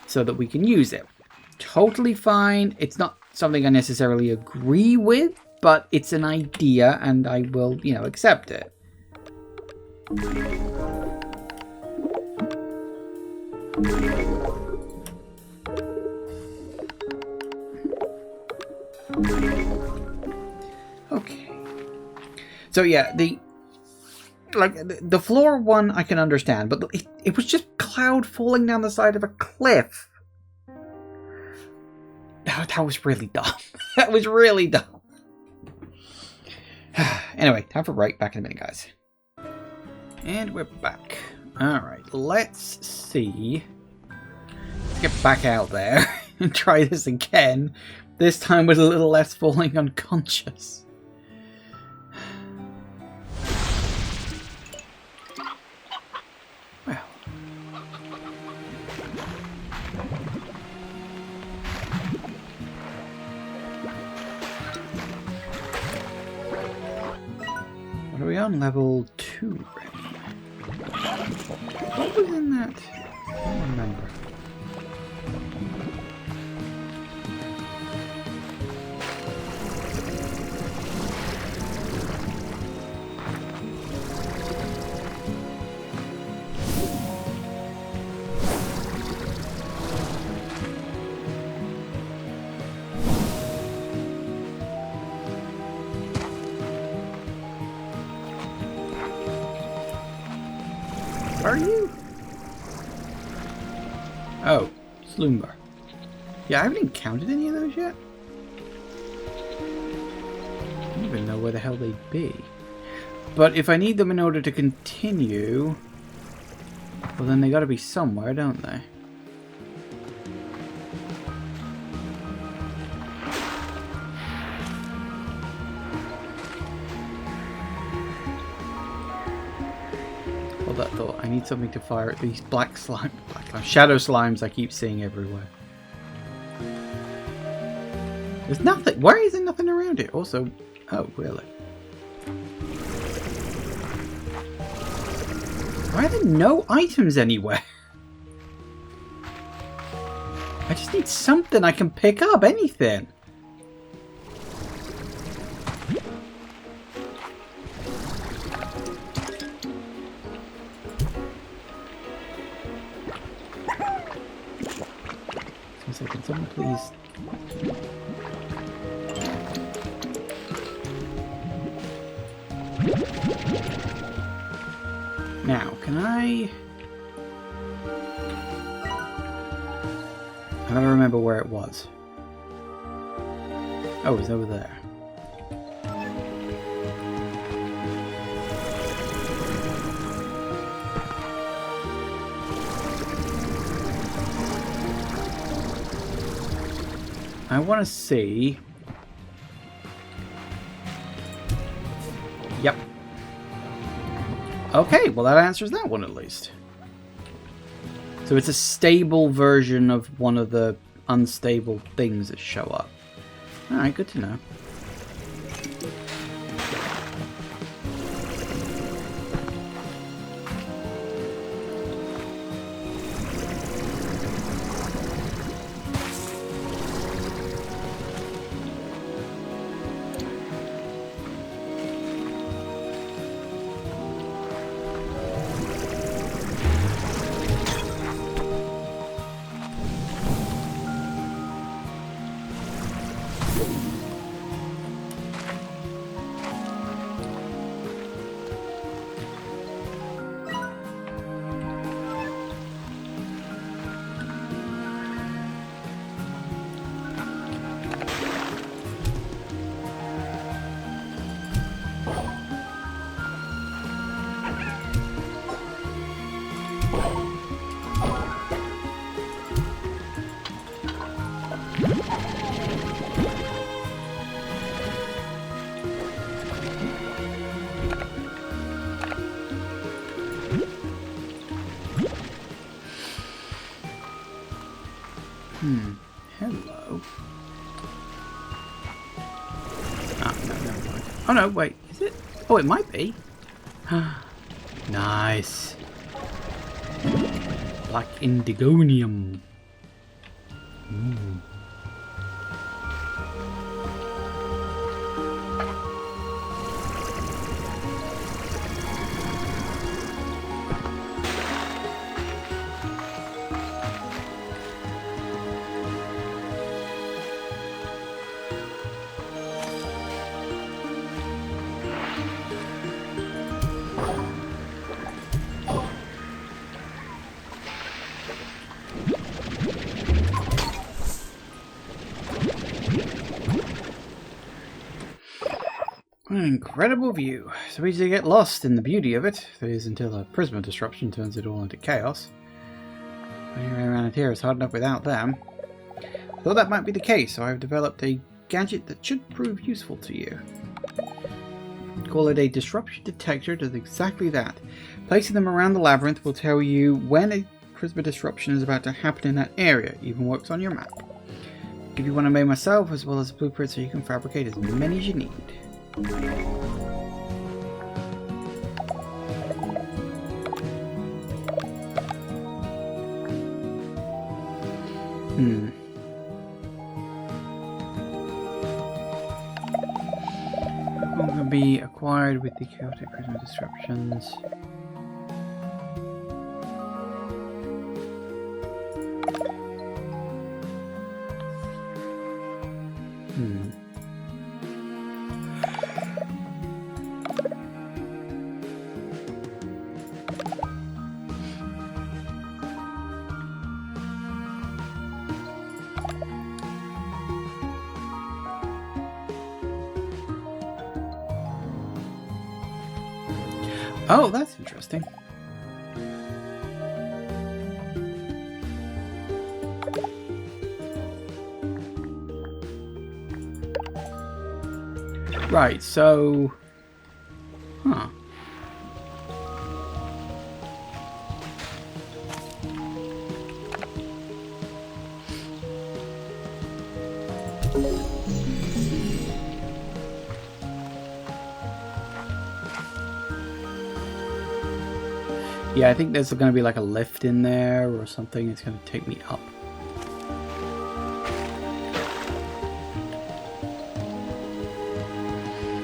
so that we can use it. Totally fine. It's not something I necessarily agree with, but it's an idea and I will, you know, accept it. Okay. So yeah, the floor one I can understand, but it was just cloud falling down the side of a cliff. That was really dumb. That was really dumb. Anyway, time for a break. Back in a minute, guys. And we're back. Alright, let's see. Let's get back out there and try this again. This time with a little less falling unconscious. Well. What are we on? Level 2 already. What was in that? I don't remember. Are you? Oh, Sloomber. Yeah, I haven't encountered any of those yet. I don't even know where the hell they'd be. But if I need them in order to continue, well then they gotta be somewhere, don't they? That thought. I need something to fire at these shadow slimes I keep seeing everywhere. There's nothing. Why is there nothing around it? Also, oh really? Why are there no items anywhere? I just need something I can pick up. Anything. So can someone please... Now, can I don't remember where it was. Oh, it's over there. I want to see... Yep. Okay, well that answers that one at least. So it's a stable version of one of the unstable things that show up. Alright, good to know. Hello. Ah, no, never mind. Oh no, wait, is it? Oh, it might be. Nice. Black indigonium. Ooh. What an incredible view. So easy to get lost in the beauty of it. That is, until a prisma disruption turns it all into chaos. Anyway, around here is hard enough without them. I thought that might be the case, so I've developed a gadget that should prove useful to you. Call it a disruption detector. It does exactly that. Placing them around the labyrinth will tell you when a prisma disruption is about to happen in that area. It even works on your map. I'll give you one I made myself, as well as a blueprint so you can fabricate as many as you need. Will be acquired with the chaotic prisma disruptions. Oh, that's interesting. Right, so... Huh. Yeah, I think there's going to be like a lift in there or something. It's going to take me up.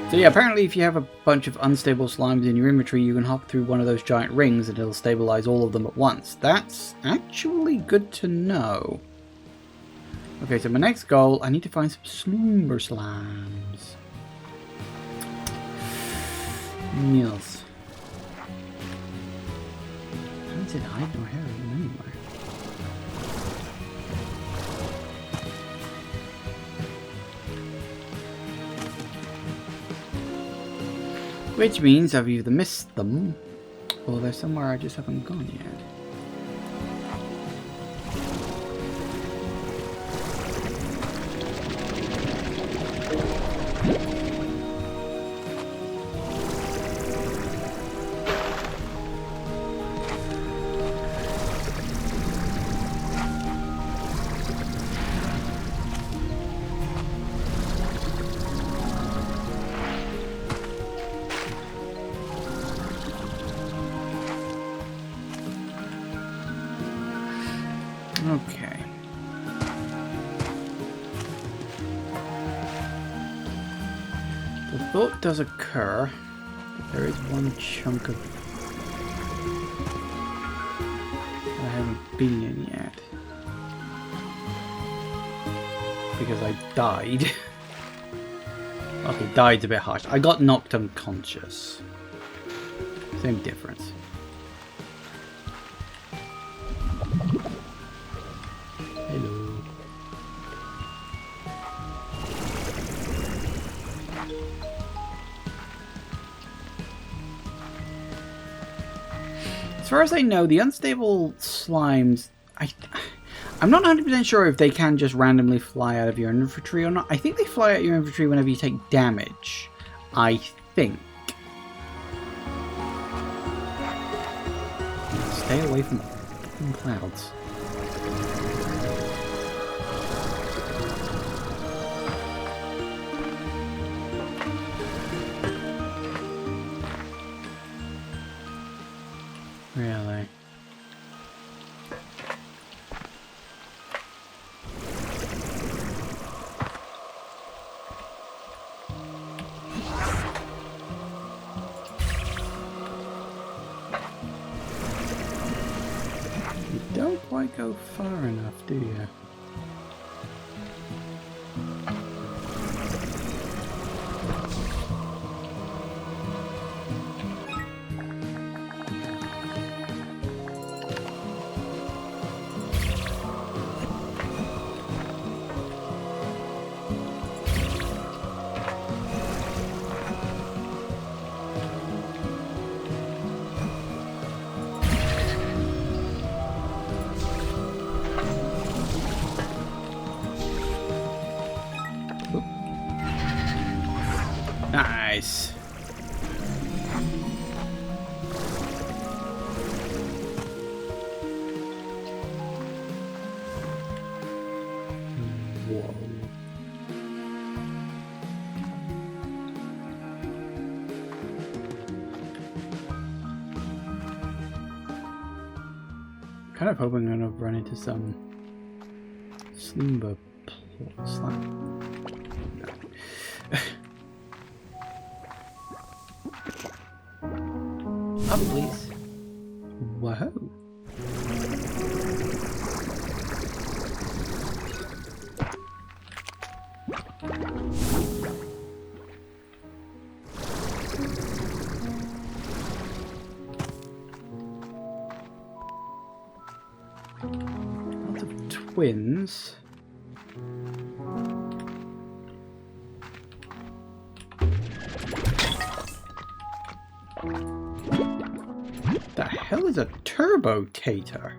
So yeah, apparently if you have a bunch of unstable slimes in your inventory, you can hop through one of those giant rings and it'll stabilize all of them at once. That's actually good to know. Okay, so my next goal, I need to find some Sloomber slimes. Yes. How did I hide nor have them anywhere? Which means I've either missed them, or they're somewhere I just haven't gone yet. Okay. The thought does occur that there is one chunk of I haven't been in yet. Because I died. Okay, died's a bit harsh. I got knocked unconscious. Same difference. Hello. As far as I know, the unstable slimes, I'm not 100% sure if they can just randomly fly out of your inventory or not. I think they fly out of your inventory whenever you take damage. I think. Stay away from the clouds. don't quite go far enough, do you? Nice. Whoa. Kind of hoping I'm gonna run into some Sloomber slime. Up, please. Whoa. Lots of twins. The hell is a turbo-tater?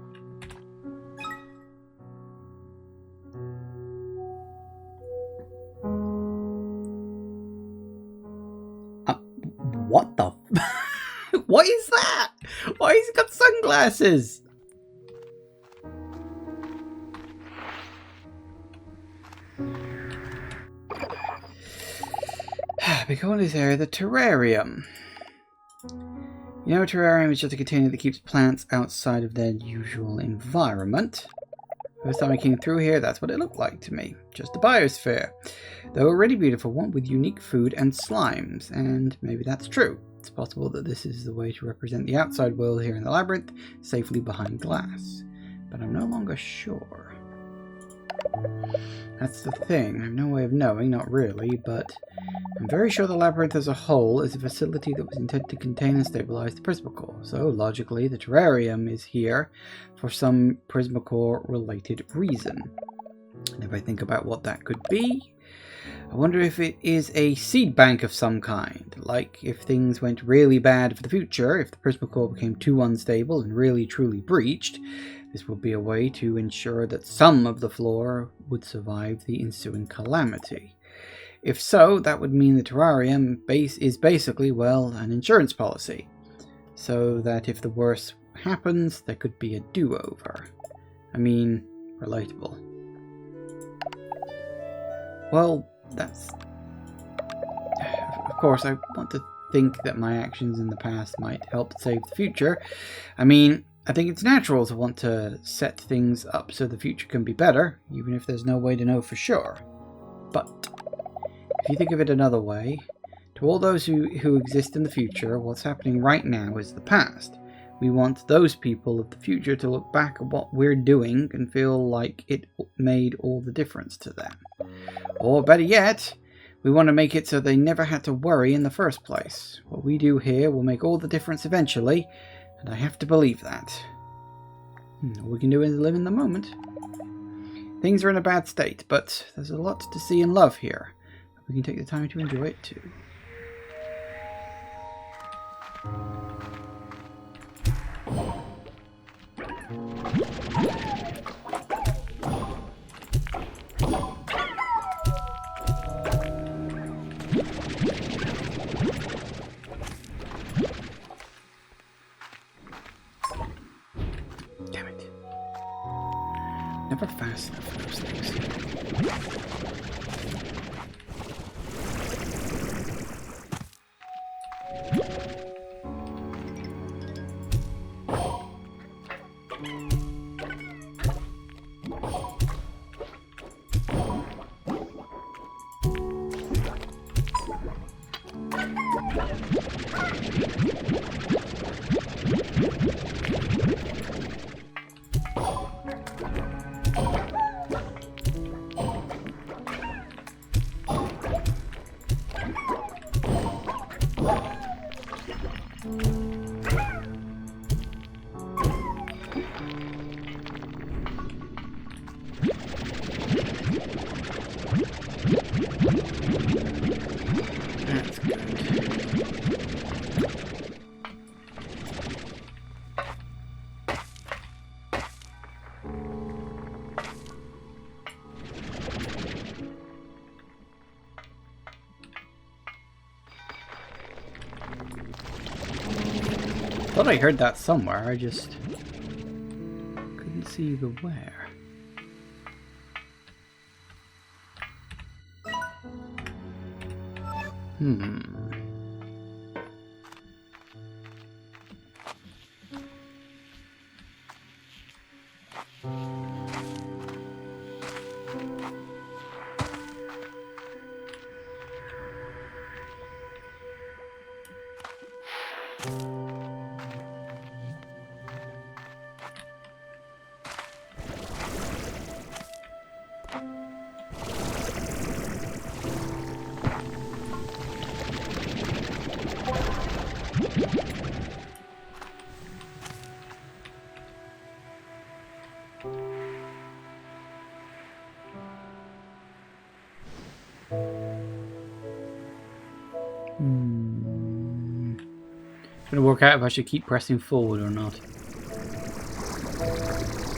What the? What is that? Why has he got sunglasses? We call this area the terrarium. You know, a terrarium is just a container that keeps plants outside of their usual environment. First time I came through here, that's what it looked like to me. Just a biosphere. Though a really beautiful one with unique food and slimes. And maybe that's true. It's possible that this is the way to represent the outside world here in the labyrinth, safely behind glass. But I'm no longer sure. That's the thing. I have no way of knowing, not really, but I'm very sure the labyrinth as a whole is a facility that was intended to contain and stabilize the Prismacore. So, logically, the terrarium is here for some Prismacore-related reason. And if I think about what that could be, I wonder if it is a seed bank of some kind. Like, if things went really bad for the future, if the Prismacore became too unstable and really truly breached, this would be a way to ensure that some of the floor would survive the ensuing calamity. If so, that would mean the terrarium is basically, well, an insurance policy. So that if the worst happens, there could be a do-over. I mean, relatable. Well, that's... Of course, I want to think that my actions in the past might help save the future. I mean, I think it's natural to want to set things up so the future can be better, even if there's no way to know for sure. But if you think of it another way, to all those who exist in the future, what's happening right now is the past. We want those people of the future to look back at what we're doing and feel like it made all the difference to them. Or better yet, we want to make it so they never had to worry in the first place. What we do here will make all the difference eventually, and I have to believe that. All we can do is live in the moment. Things are in a bad state, but there's a lot to see and love here. We can take the time to enjoy it too. Damn it. Never fast enough for those things. thought I heard that somewhere. I just couldn't see the where. Gonna work out if I should keep pressing forward or not.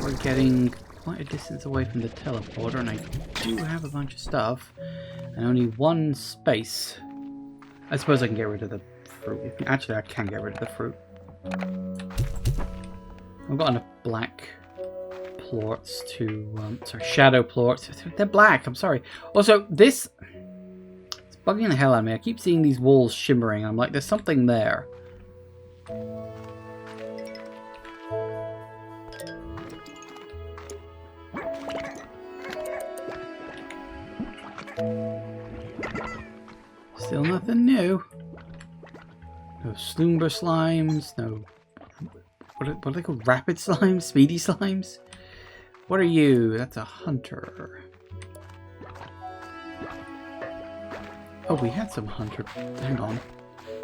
We're getting quite a distance away from the teleporter, and I do have a bunch of stuff and only one space. I suppose I can get rid of the fruit. Actually, I can get rid of the fruit. I've got enough black plorts to sorry, shadow plorts. They're black, I'm sorry. Also, this it's bugging the hell out of me. I keep seeing these walls shimmering. I'm like, there's something there. Still nothing new. No Sloomber slimes, no... What are they called? Rapid slimes? Speedy slimes? What are you? That's a hunter. Oh, we had some hunter... Hang on.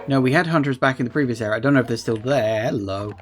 No, we had hunters back in the previous era. I don't know if they're still there. Hello.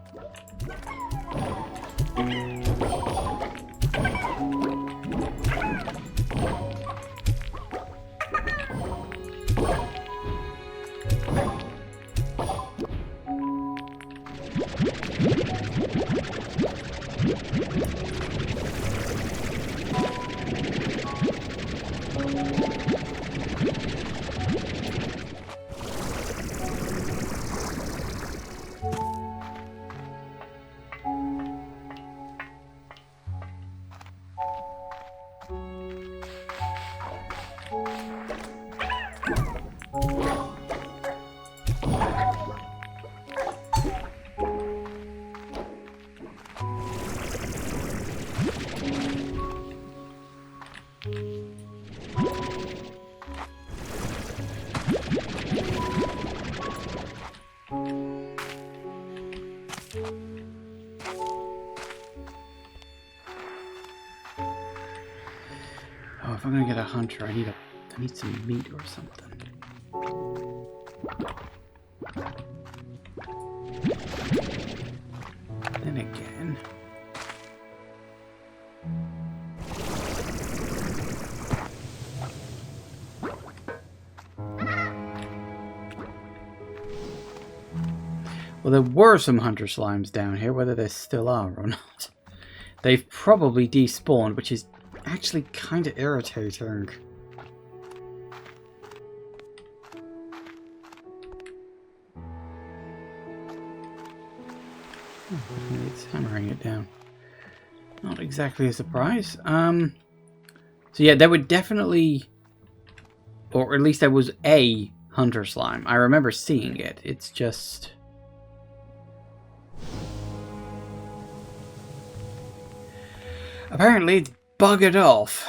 Oh, if I'm gonna get a hunter, I need some meat or something. Then again. Well, there were some hunter slimes down here, whether there still are or not. They've probably despawned, which is actually kind of irritating. It's hammering it down. Not exactly a surprise. So yeah, there were definitely, or at least there was a hunter slime. I remember seeing it. It's just... apparently it's buggered off.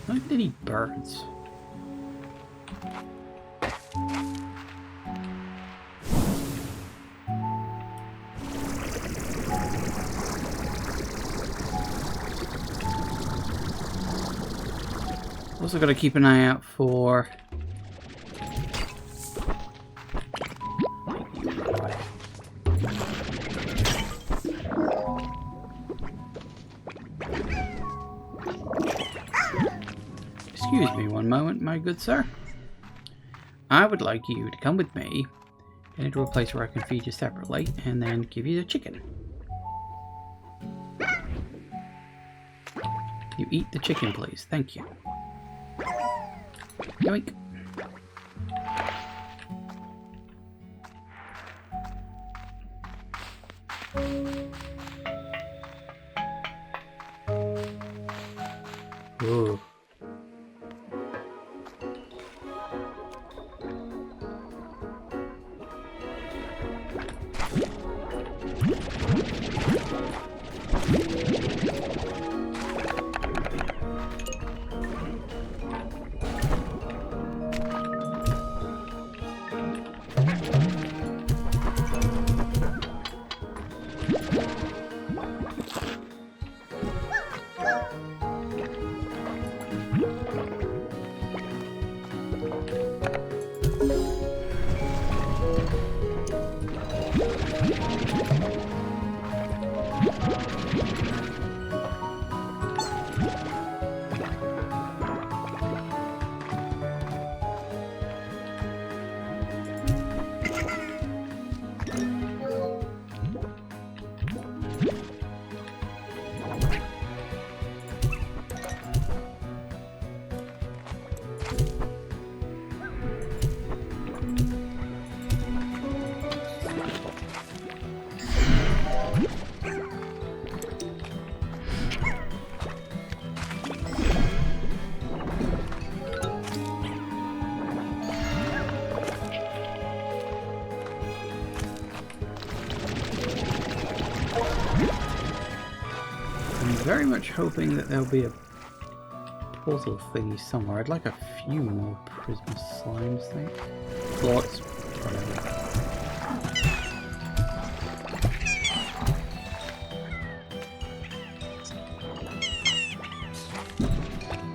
I did eat birds. Also got to keep an eye out for... Excuse me one moment, my good sir. I would like you to come with me into a place where I can feed you separately and then give you the chicken. You eat the chicken, please. Thank you. Yoink. Ooh. Very much hoping that there'll be a portal thingy somewhere. I'd like a few more prism slimes, I think. Thoughts, whatever.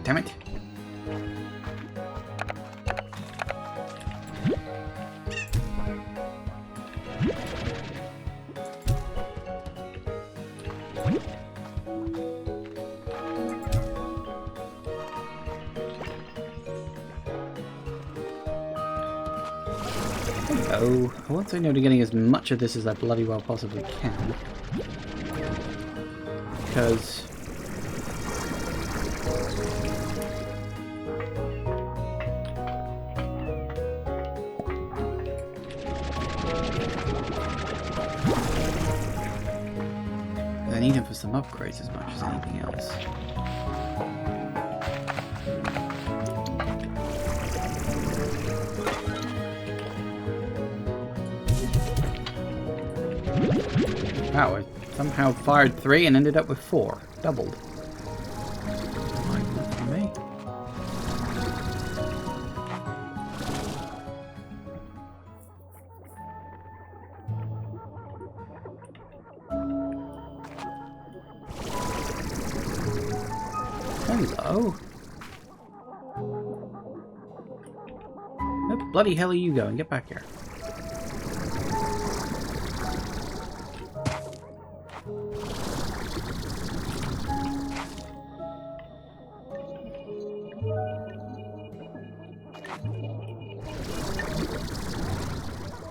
Damn it. Oh, I won't say no to getting as much of this as I bloody well possibly can. Because... I need him for some upgrades as much as anything else. Wow, I somehow fired 3 and ended up with 4. Doubled. Not good for me. Hello? Where the bloody hell are you going? Get back here.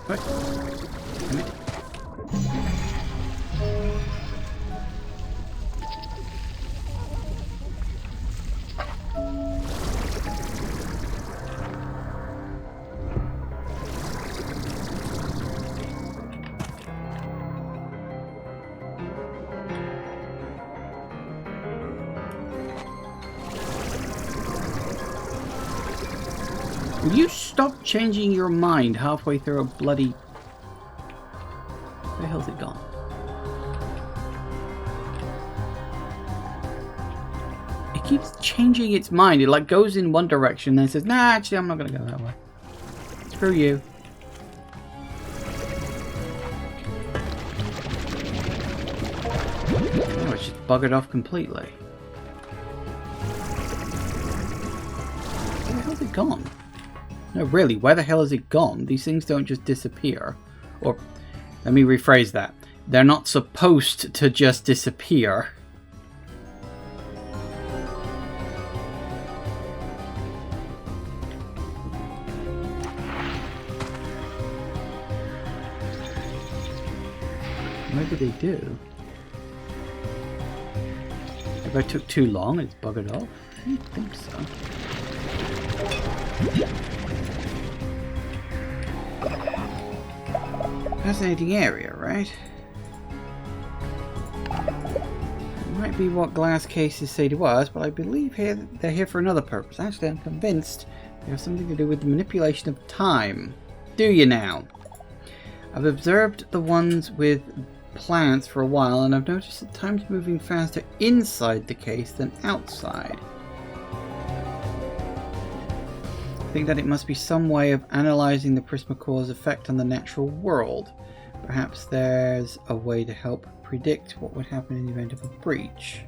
What? Come here. Will you stop changing your mind halfway through a bloody... Where the hell's it gone? It keeps changing its mind. It like goes in one direction and then says, nah, actually I'm not going to go that way. Screw you. Oh, it's just buggered off completely. gone? No, really, where the hell has it gone? These things don't just disappear. Or, let me rephrase that. They're not supposed to just disappear. Maybe they do. If I took too long, it's buggered off. I don't think so. Fascinating area, right? It might be what glass cases say to us, but I believe they're here for another purpose. Actually, I'm convinced they have something to do with the manipulation of time. Do you now? I've observed the ones with plants for a while, and I've noticed that time's moving faster inside the case than outside. I think that it must be some way of analysing the Prismacore's effect on the natural world. Perhaps there's a way to help predict what would happen in the event of a breach.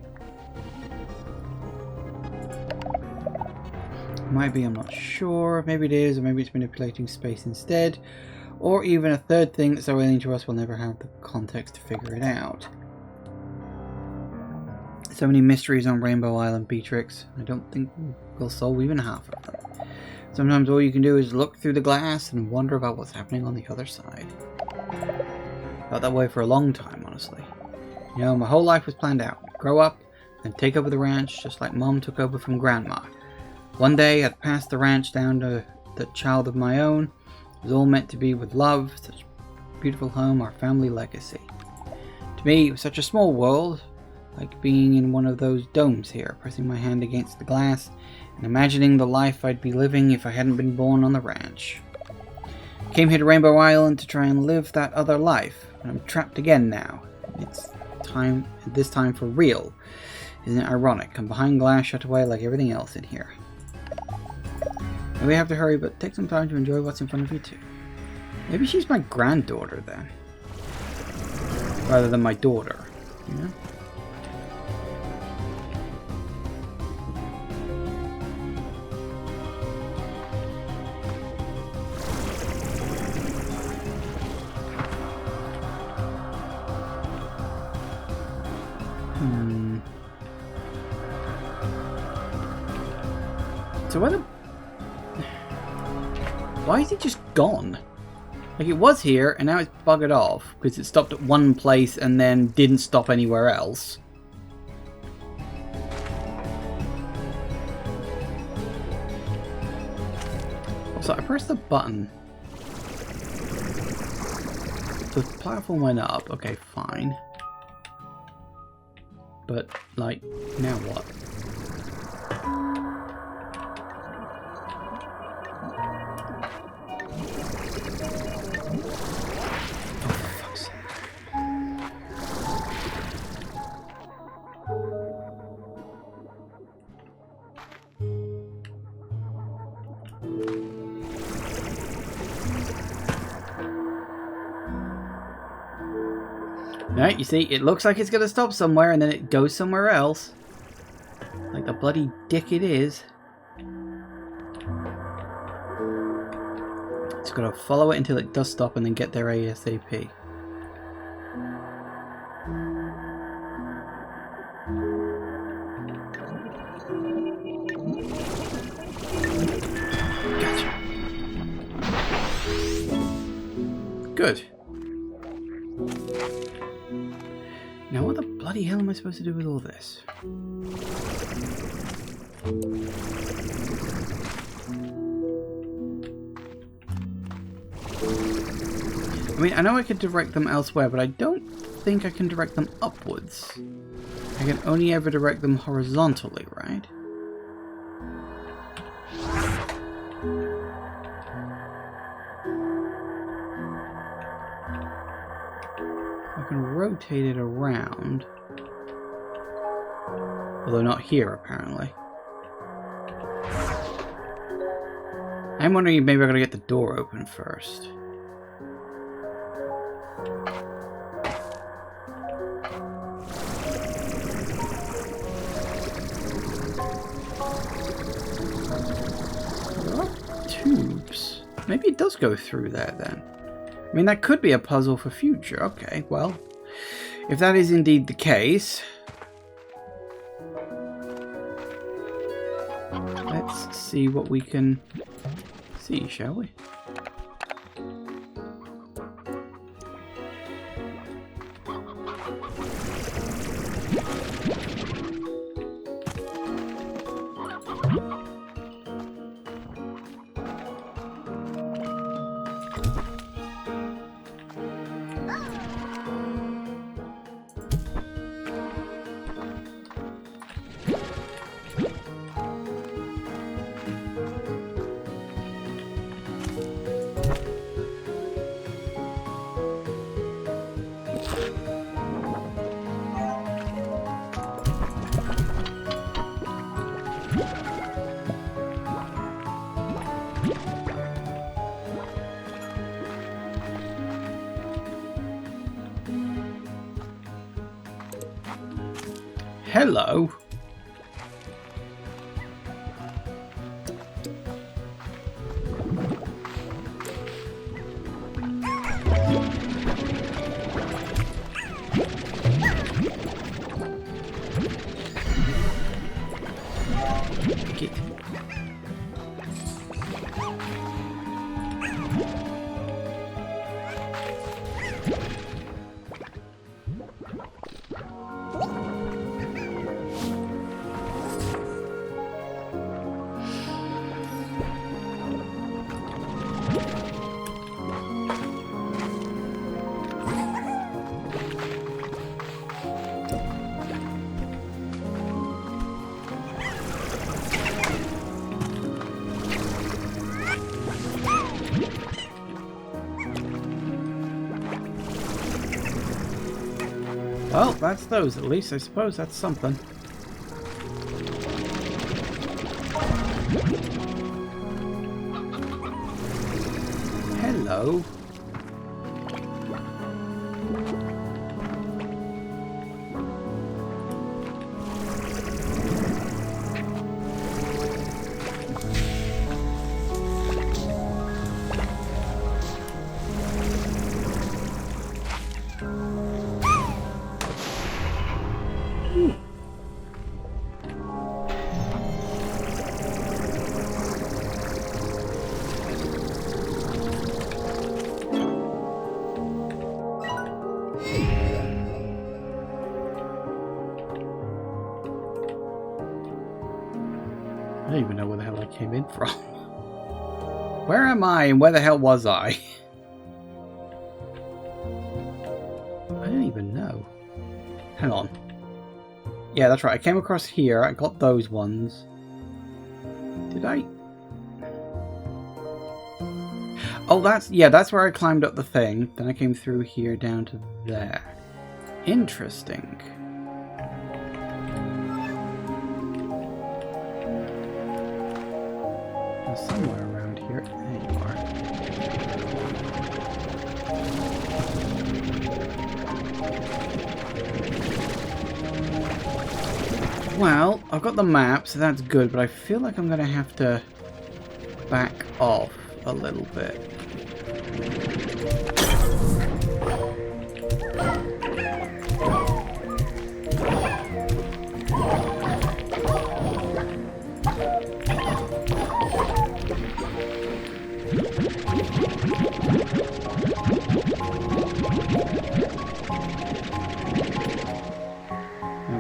Might be, I'm not sure. Maybe it is, or maybe it's manipulating space instead. Or even a third thing that's so alien to us we'll never have the context to figure it out. So many mysteries on Rainbow Island, Beatrix. I don't think we'll solve even half of them. Sometimes all you can do is look through the glass and wonder about what's happening on the other side. Felt that way for a long time, honestly. You know, my whole life was planned out. Grow up and take over the ranch just like Mom took over from Grandma. One day I'd pass the ranch down to the child of my own. It was all meant to be with love, such a beautiful home, our family legacy. To me, it was such a small world, like being in one of those domes here, pressing my hand against the glass and imagining the life I'd be living if I hadn't been born on the ranch. I came here to Rainbow Island to try and live that other life, and I'm trapped again now. It's time, this time for real. Isn't it ironic? I'm behind glass, shut away like everything else in here. We have to hurry, but take some time to enjoy what's in front of you too. Maybe she's my granddaughter then, rather than my daughter, you know? So why is it just gone? Like, it was here and now it's buggered off because it stopped at one place and then didn't stop anywhere else. Also, I pressed the button. The platform went up. Okay, fine. But, like, now what? Right, you see, it looks like it's going to stop somewhere and then it goes somewhere else. Like the bloody dick it is. Just got to follow it until it does stop and then get there ASAP. Gotcha. Good. Now what the bloody hell am I supposed to do with all this? I mean, I know I could direct them elsewhere, but I don't think I can direct them upwards. I can only ever direct them horizontally, right? I can rotate it around. Although not here, apparently. I'm wondering if maybe I gotta get the door open first. There are Maybe it does go through there then. I mean, that could be a puzzle for future. Okay, well, if that is indeed the case, let's see what we can see, shall we? Hello. Get. Well, that's those at least. I suppose that's something. Hello. I don't even know where the hell I came in from. Where am I and where the hell was I? I don't even know. Hang on. Yeah, that's right. I came across here. I got those ones. Did I? Oh, that's where I climbed up the thing. Then I came through here down to there. Interesting. Somewhere around here. There you are. Well, I've got the map, so that's good, but I feel like I'm going to have to back off a little bit.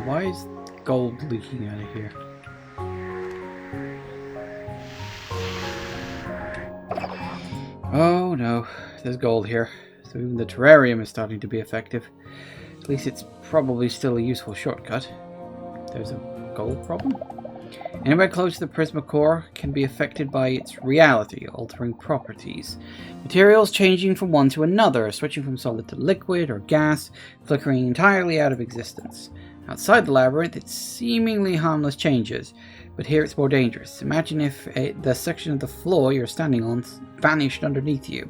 Why is gold leaking out of here? Oh no, there's gold here. So even the terrarium is starting to be effective. At least it's probably still a useful shortcut. There's a gold problem. Anywhere close to the Prisma core can be affected by its reality, altering properties. Materials changing from one to another, switching from solid to liquid or gas, flickering entirely out of existence. Outside the labyrinth, it's seemingly harmless changes, but here it's more dangerous. Imagine if the section of the floor you're standing on vanished underneath you,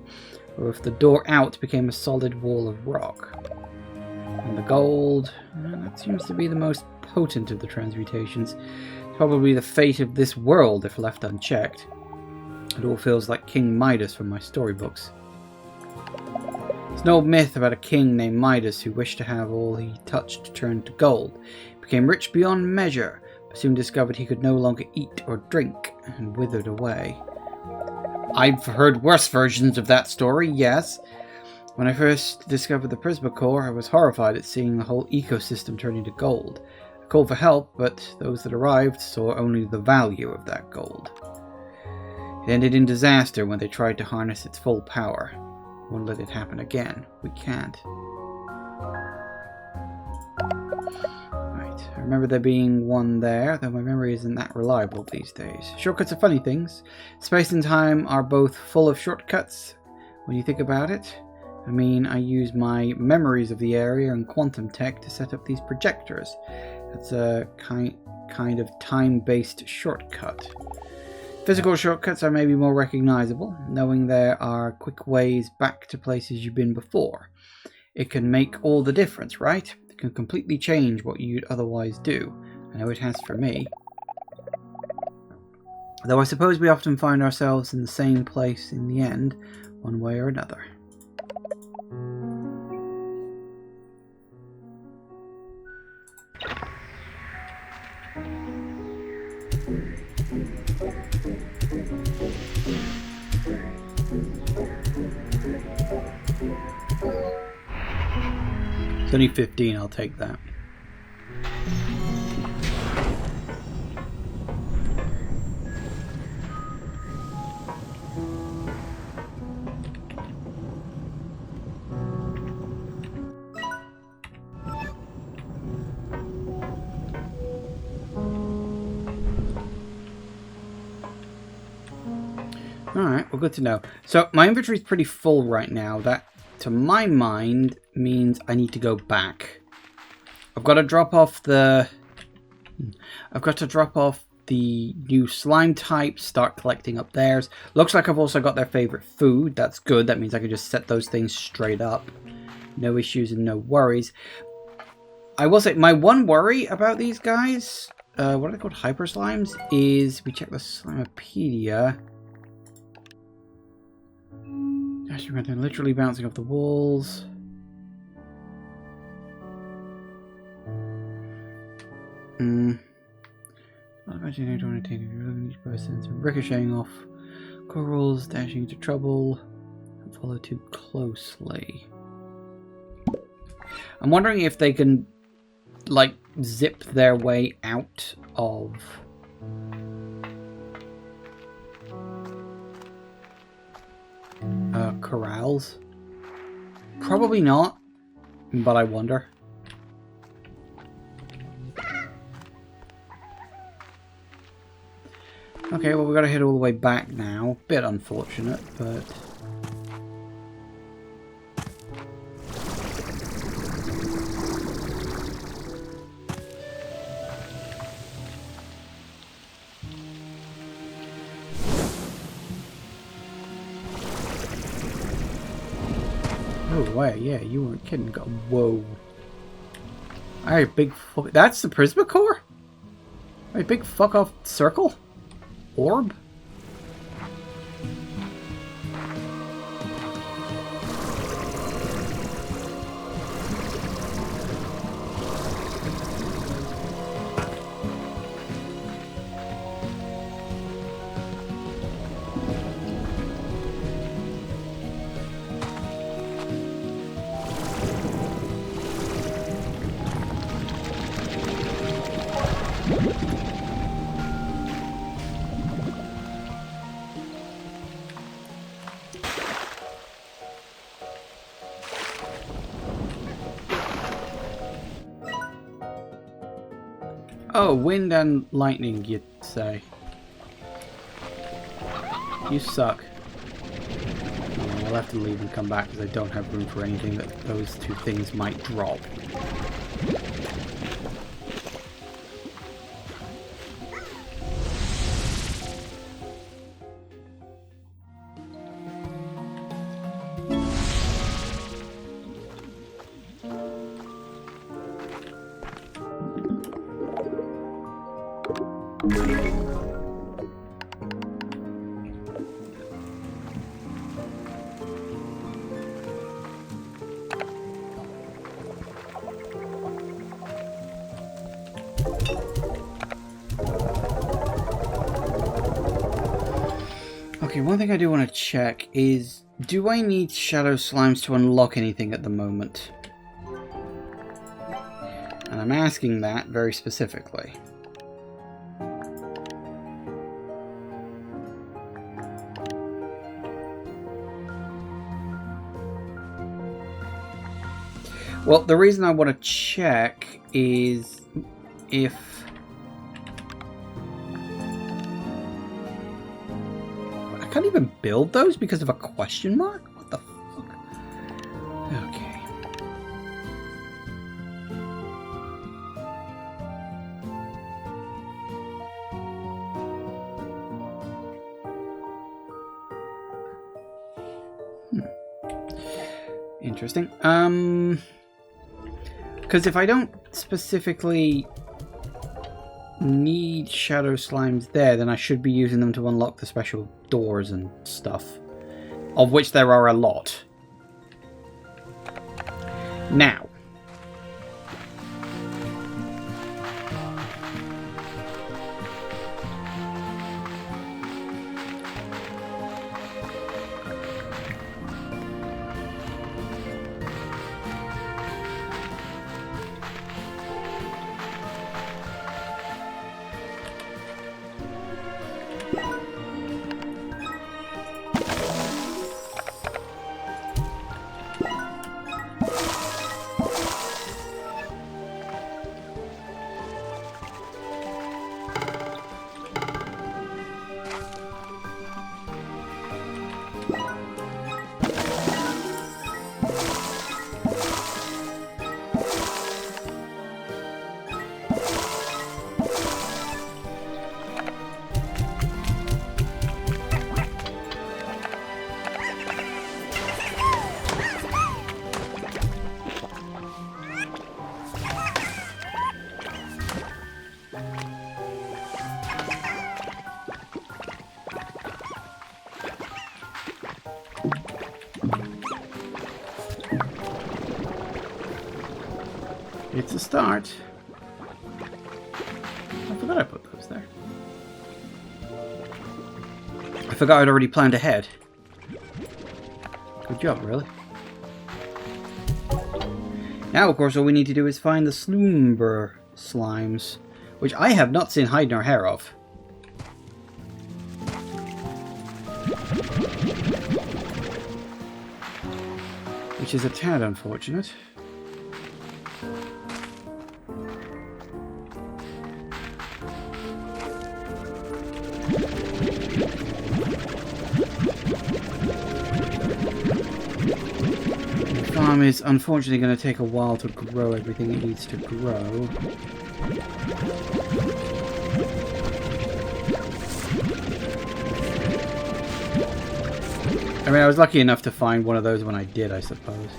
or if the door out became a solid wall of rock. And the gold, that seems to be the most potent of the transmutations. Probably the fate of this world if left unchecked. It all feels like King Midas from my storybooks. It's an old myth about a king named Midas who wished to have all he touched turn to gold. He became rich beyond measure, but soon discovered he could no longer eat or drink, and withered away. I've heard worse versions of that story, yes. When I first discovered the Prismacore, I was horrified at seeing the whole ecosystem turn into gold. I called for help, but those that arrived saw only the value of that gold. It ended in disaster when they tried to harness its full power. Won't let it happen again. We can't. Right, I remember there being one there, though my memory isn't that reliable these days. Shortcuts are funny things. Space and time are both full of shortcuts when you think about it. I mean, I use my memories of the area and quantum tech to set up these projectors. That's a kind of time-based shortcut. Physical shortcuts are maybe more recognizable, knowing there are quick ways back to places you've been before. It can make all the difference, right? It can completely change what you'd otherwise do. I know it has for me. Though I suppose we often find ourselves in the same place in the end, one way or another. It's only 15, I'll take that. Alright, well, good to know. So, my inventory is pretty full right now. That, to my mind, means I need to go back. I've got to drop off the new slime types, start collecting up theirs. Looks like I've also got their favorite food. That's good. That means I can just set those things straight up. No issues and no worries. I will say, my one worry about these guys, what are they called? Hyper slimes, is we check the Slimepedia. They're literally bouncing off the walls. Not imagining to entertain if you're looking at each person, so ricocheting off corals, dashing into trouble, and follow too closely. I'm wondering if they can, like, zip their way out of corrals. Probably not, but I wonder. Okay, well, we gotta head all the way back now. Bit unfortunate, but no way, yeah, you weren't kidding. Whoa. Alright, big fuck. That's the Prismacore? Alright, big fuck off circle? Orb? Oh, wind and lightning, you'd say. You suck. Oh, I'll have to leave and come back because I don't have room for anything that those two things might drop. Okay, one thing I do want to check is, do I need shadow slimes to unlock anything at the moment? And I'm asking that very specifically. Well, the reason I want to check is if... I can't even build those because of a question mark? What the fuck? Okay. Interesting. Because if I don't specifically need shadow slimes there, then I should be using them to unlock the special doors and stuff, of which there are a lot. Now, it's a start. I forgot I put those there. I forgot I'd already planned ahead. Good job, really. Now, of course, all we need to do is find the Sloomber slimes, which I have not seen hide nor hair of. Which is a tad unfortunate. The farm is unfortunately going to take a while to grow everything it needs to grow. I mean, I was lucky enough to find one of those when I did, I suppose.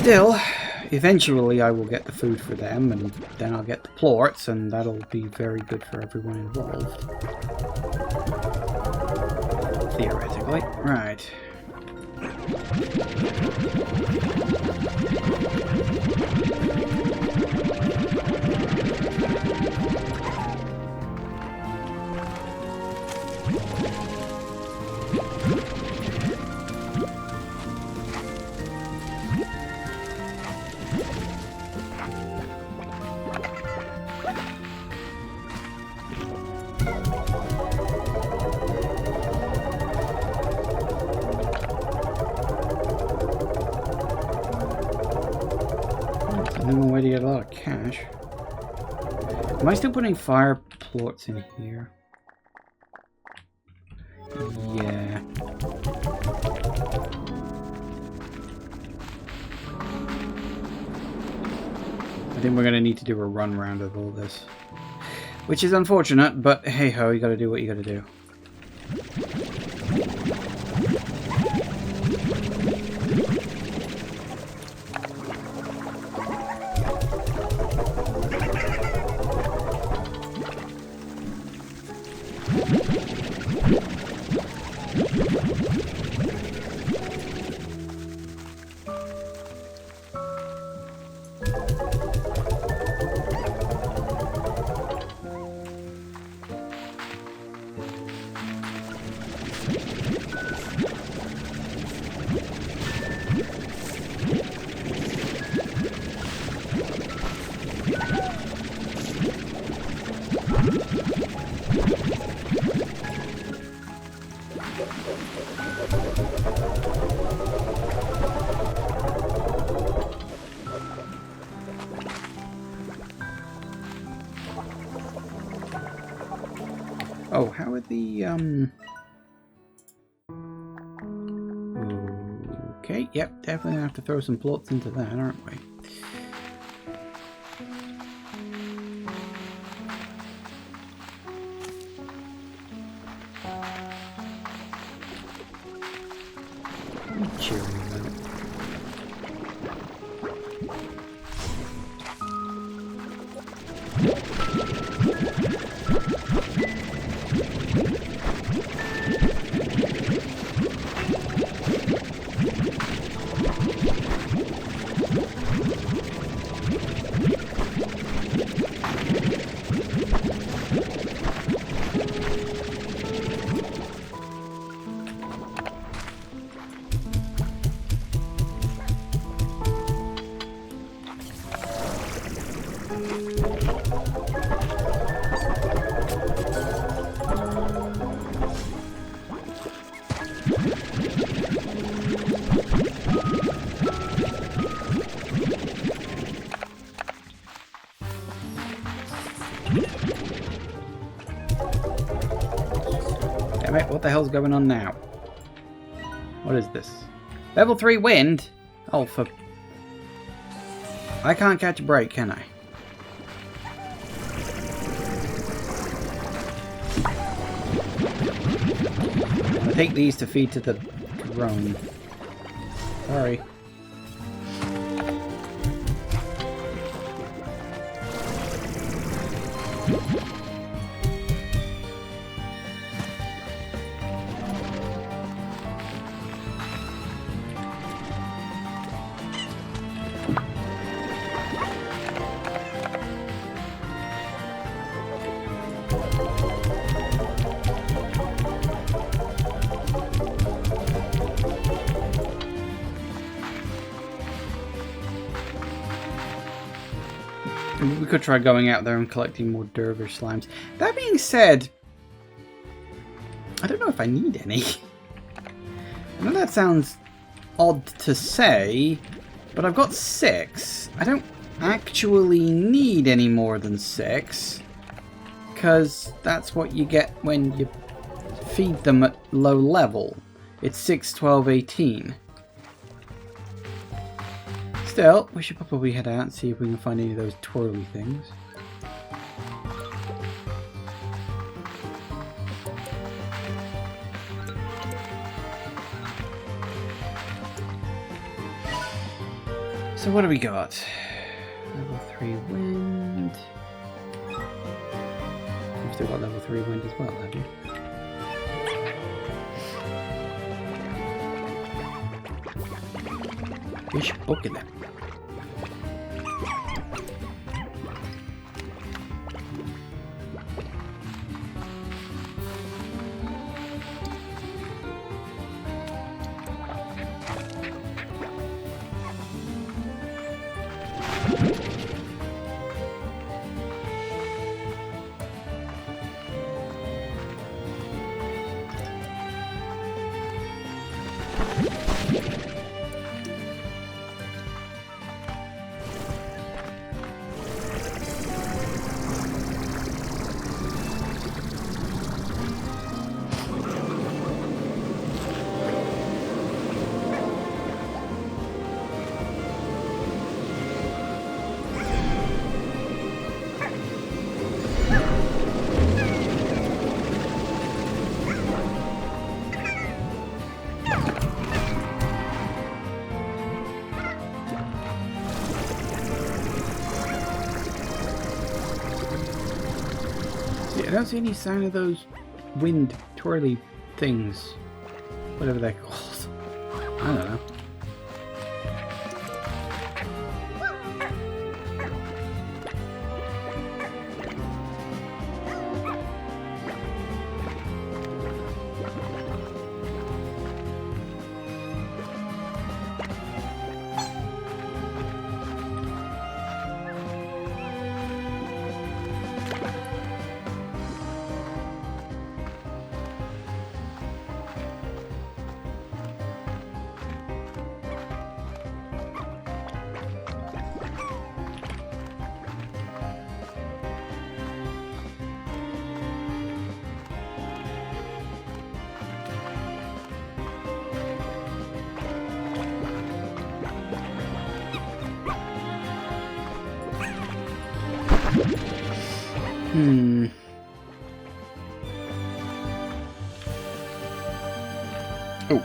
Still, eventually I will get the food for them, and then I'll get the plorts, and that'll be very good for everyone involved. Theoretically. Right. One way to get a lot of cash. Am I still putting fire plorts in here? Yeah. I think we're going to need to do a run round of all this. Which is unfortunate, but hey ho, you got to do what you got to do. Oh, how are the, Okay, yep, definitely gonna have to throw some plots into that, aren't we? Cheering about. Damn it, what the hell's going on now? What is this? Level 3 wind? Oh, for... I can't catch a break, can I? I take these to feed to the drone. Sorry. We could try going out there and collecting more dervish slimes. That being said, I don't know if I need any. I know that sounds odd to say, but I've got 6. I don't actually need any more than 6, because that's what you get when you feed them at low level. It's 6, 12, 18. Still, we should probably head out and see if we can find any of those twirly things. So what do we got? Level 3 wind. We've still got level 3 wind as well, have you? Fish booking it. I don't see any sign of those wind twirly things. Whatever they're called. I don't know. Oh,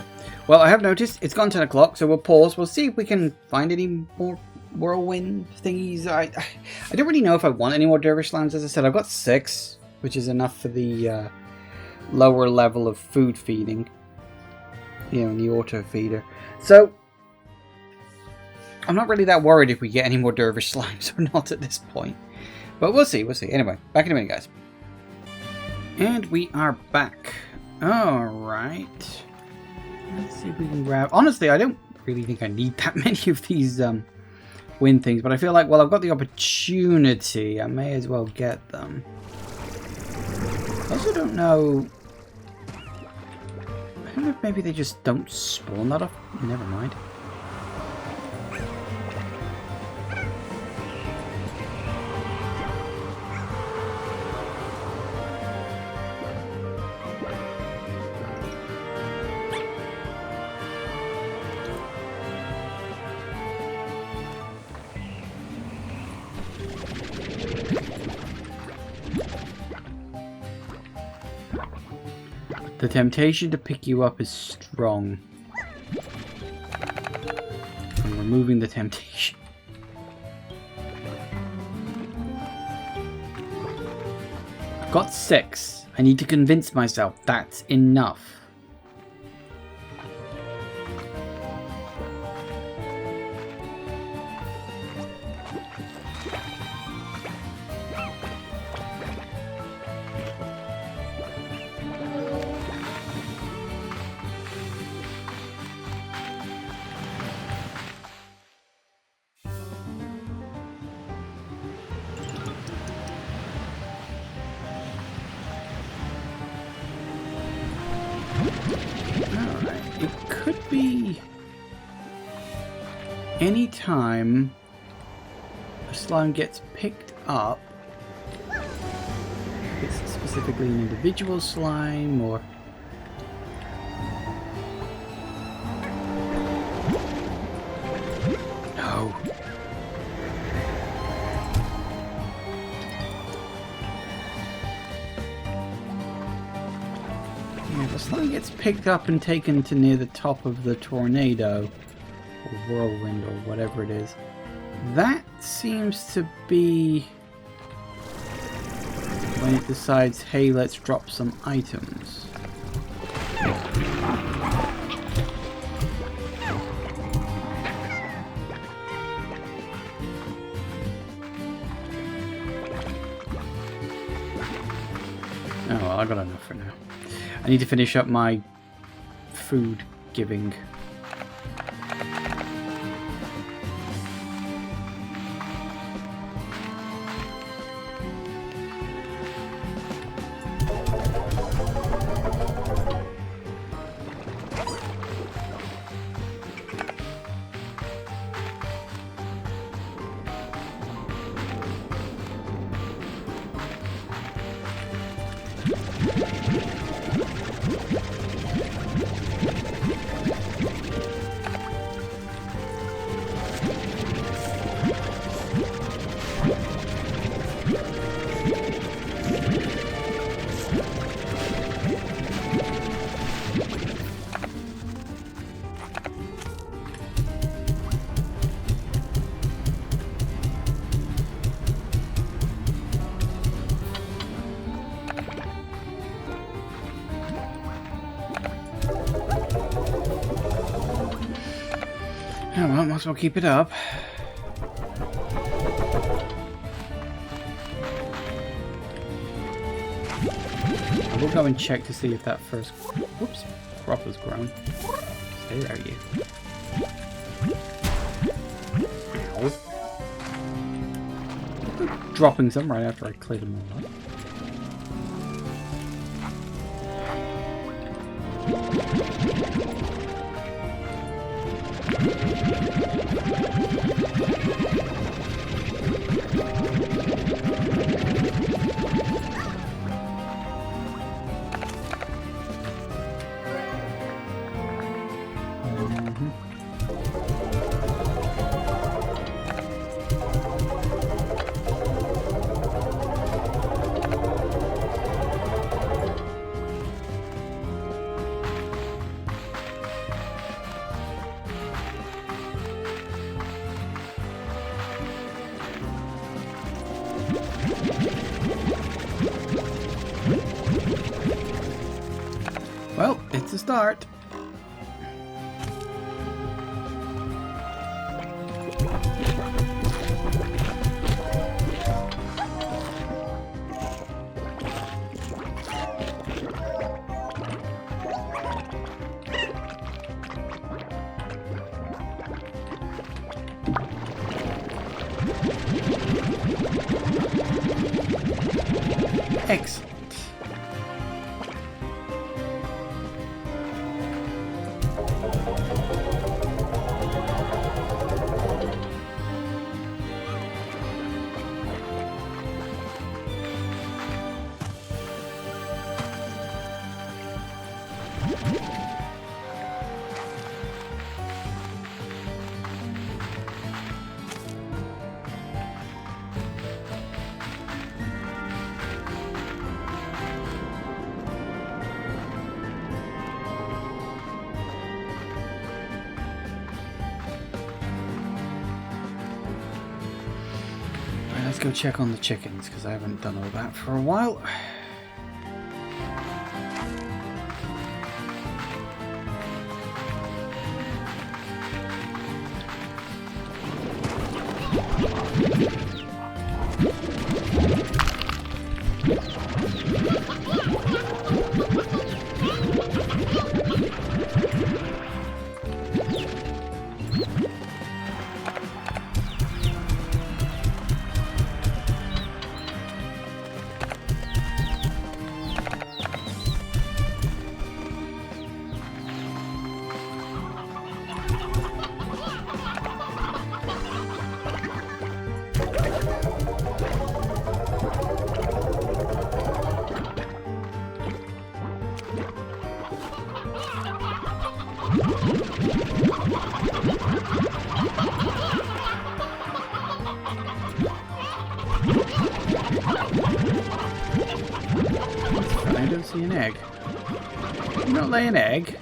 well, I have noticed it's gone 10 o'clock, so we'll pause. We'll see if we can find any more whirlwind thingies. I don't really know if I want any more dervish lands. As I said, I've got 6, which is enough for the lower level of food feeding. You know, in the auto feeder. So, I'm not really that worried if we get any more dervish slimes or not at this point. But we'll see, we'll see. Anyway, back in a minute, guys. And we are back. Alright. Let's see if we can grab... Honestly, I don't really think I need that many of these wind things. But I feel like, well, I've got the opportunity. I may as well get them. I also don't know... I don't know if maybe they just don't spawn that off. Never mind. The temptation to pick you up is strong. I'm removing the temptation. I've got 6. I need to convince myself that's enough. Alright, it could be any time a slime gets picked up. If it's specifically an individual slime or... No. The slime gets picked up and taken to near the top of the tornado, or whirlwind, or whatever it is. That seems to be when it decides, hey, let's drop some items. Oh well, I got enough for now. I need to finish up my food giving. Oh well, might as well keep it up. I will go and check to see if that first crop has grown. Stay there, you. Ow. Dropping some right after I cleared them all up. Well, it's a start. Excellent. Let's go check on the chickens, because I haven't done all that for a while. I don't see an egg. You not lay an egg?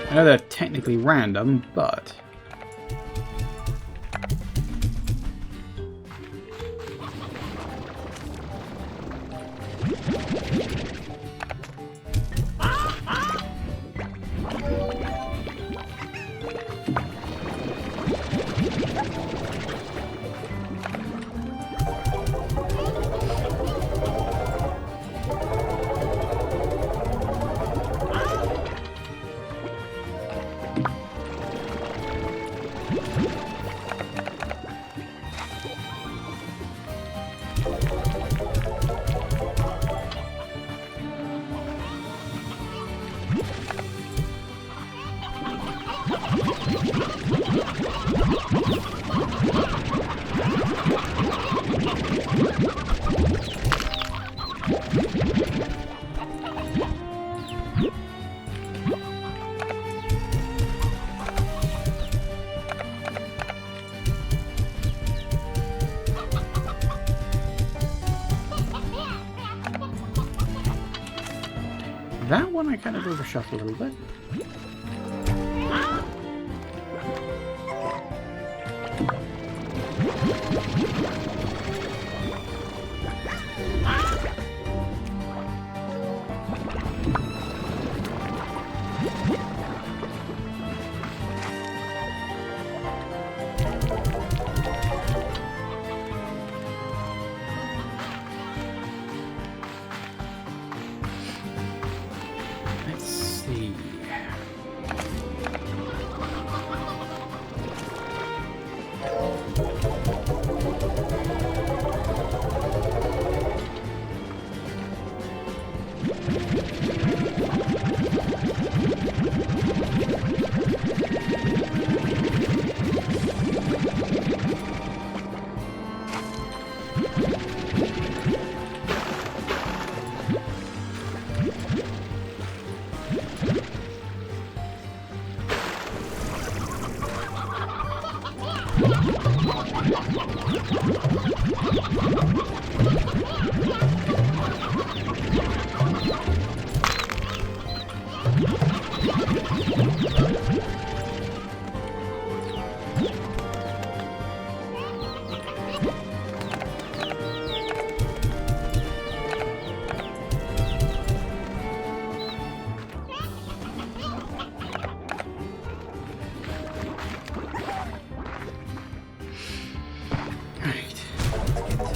I know they're technically random, but... That one I kind of overshot a little bit.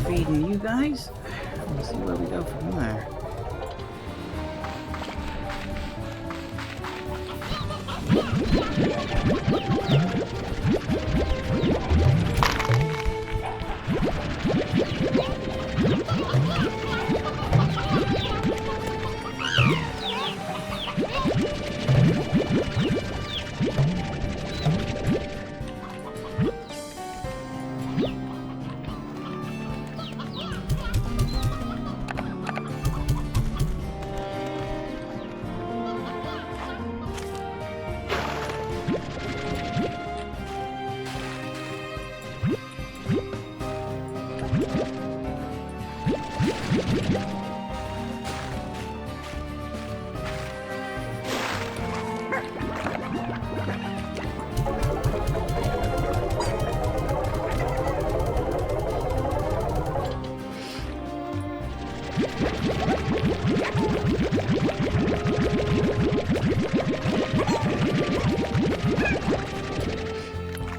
Feeding you guys. We'll see where we go from there.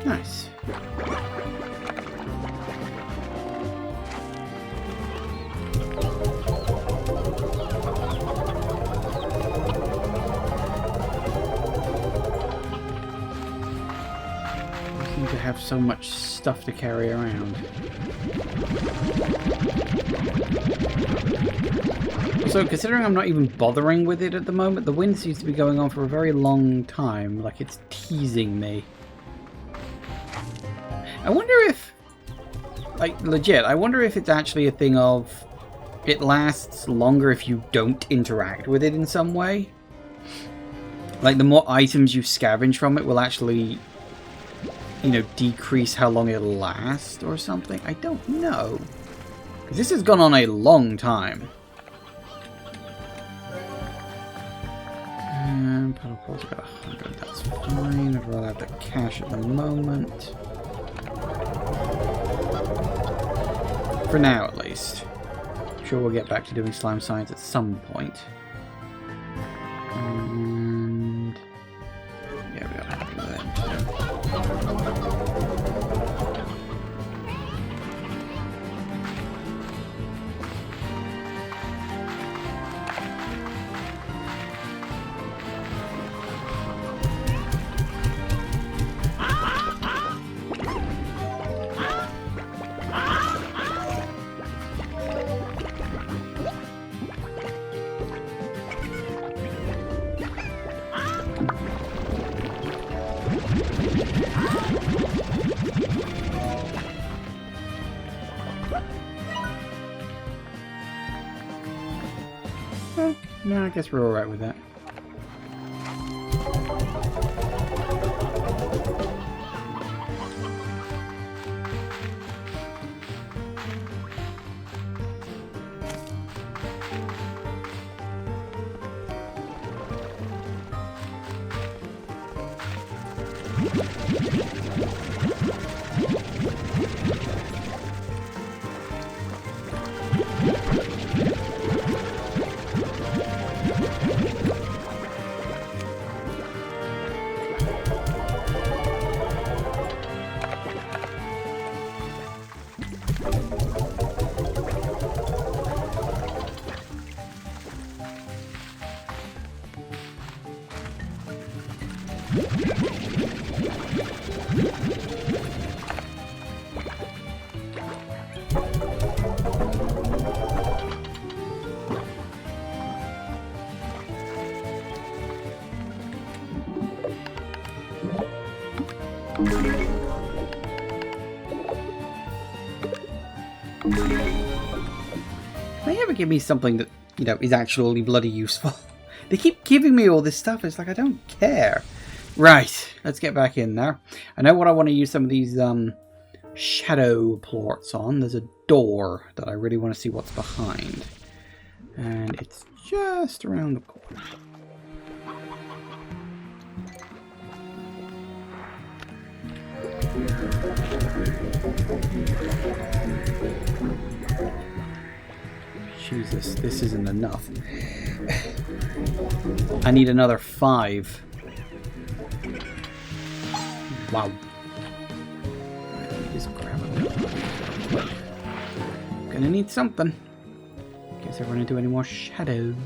Nice. I seem to have so much stuff to carry around. So, considering I'm not even bothering with it at the moment, the wind seems to be going on for a very long time, like it's teasing me. I wonder if, like, legit, I wonder if it's actually a thing of it lasts longer if you don't interact with it in some way. Like, the more items you scavenge from it will actually, you know, decrease how long it'll last or something. I don't know. 'Cause this has gone on a long time. Paddle pole's got 100, that's fine. I'd rather have the cash at the moment. For now, at least. I'm sure we'll get back to doing slime science at some point. And yeah, we are happy with them too. Well, no, I guess we're alright with that. They ever give me something that, you know, is actually bloody useful? They keep giving me all this stuff. It's like, I don't care. Right, let's get back in there. I know what I want to use some of these shadow plorts on. There's a door that I really want to see what's behind. And it's just around the corner. Jesus, this isn't enough. I need another 5. Wow. Just grab it. Gonna need something. Guess I want to do any more shadows.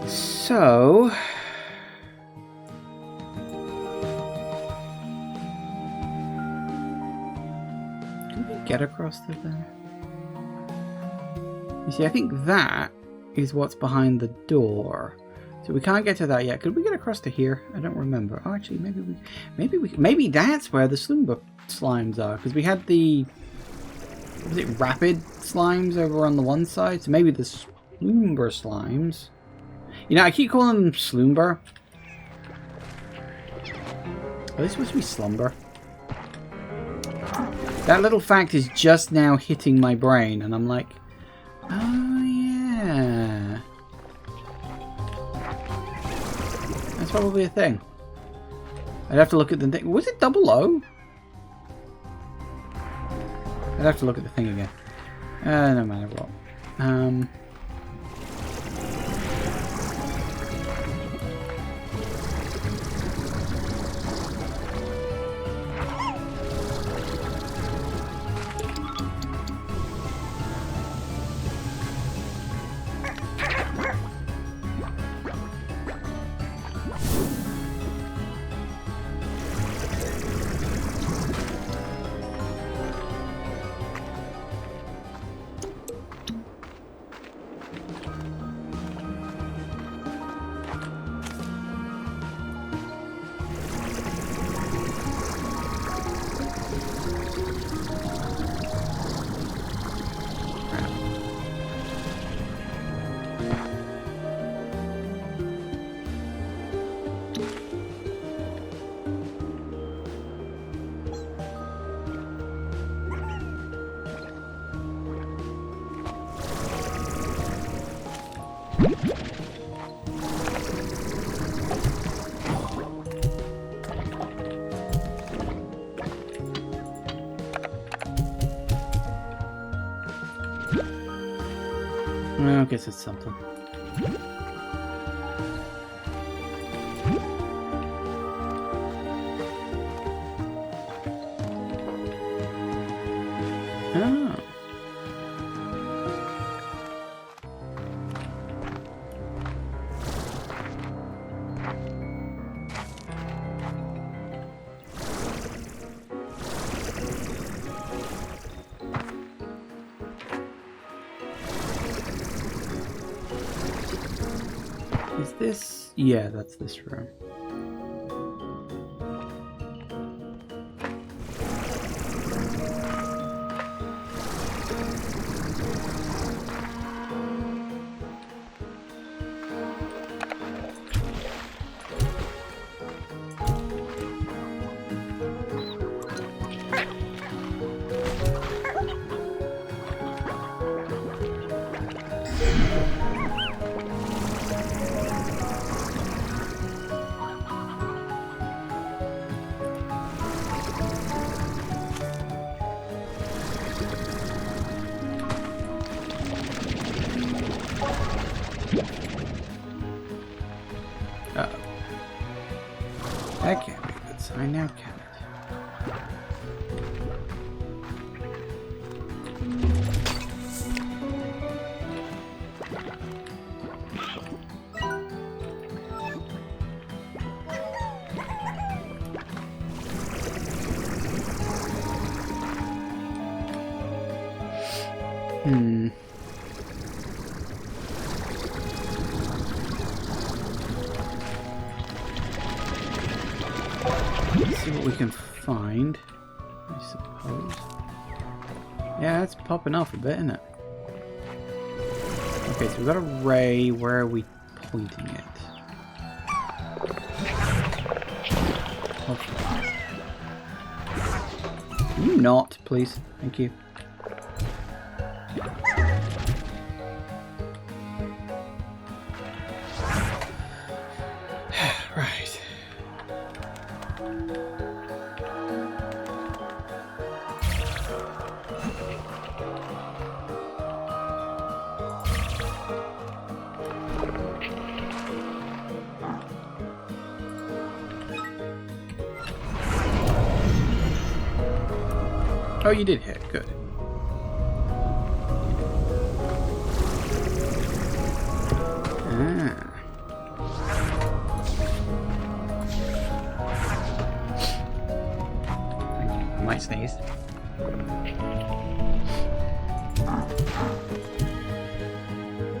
So, can we get across to there? You see, I think that is what's behind the door. So we can't get to that yet. Could we get across to here? I don't remember. Oh, actually, maybe that's where the Sloomber slimes are, because we had the, was it rapid slimes over on the one side? So maybe the Sloomber slimes. You know, I keep calling them Sloomber. Are they supposed to be Slumber? That little fact is just now hitting my brain, and I'm like, oh yeah. That's probably a thing. I'd have to look at the thing. Was it double O? I'd have to look at the thing again. No matter what. I guess it's something. Oh. Is this? Yeah, that's this room. That can't be a good sign now, can it? see what we can find, I suppose. Yeah, it's popping off a bit, isn't it? Okay, so we've got a ray. Where are we pointing it? Hopefully. Can you not, please? Thank you. Right. Oh, you did hit. Good. Ah. I might sneeze.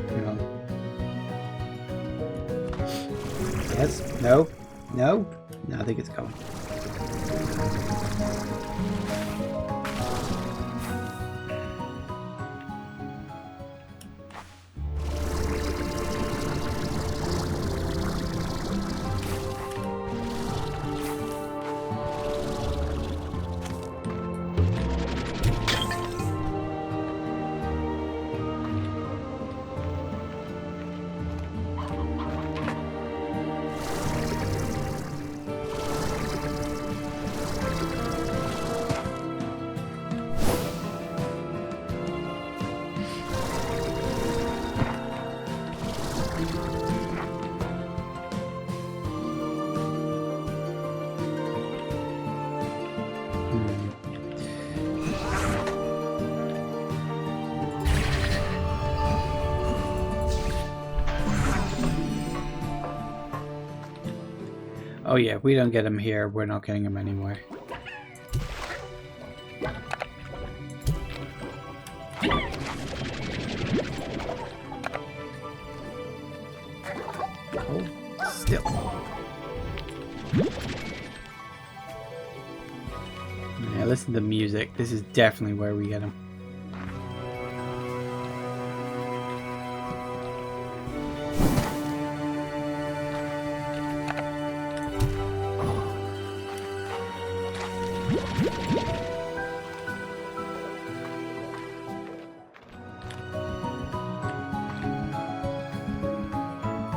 Hang on. Yes. No. No. No, I think it's gone. Oh yeah, if we don't get him here, we're not getting him anywhere. Hold still. Yeah, listen to the music. This is definitely where we get him.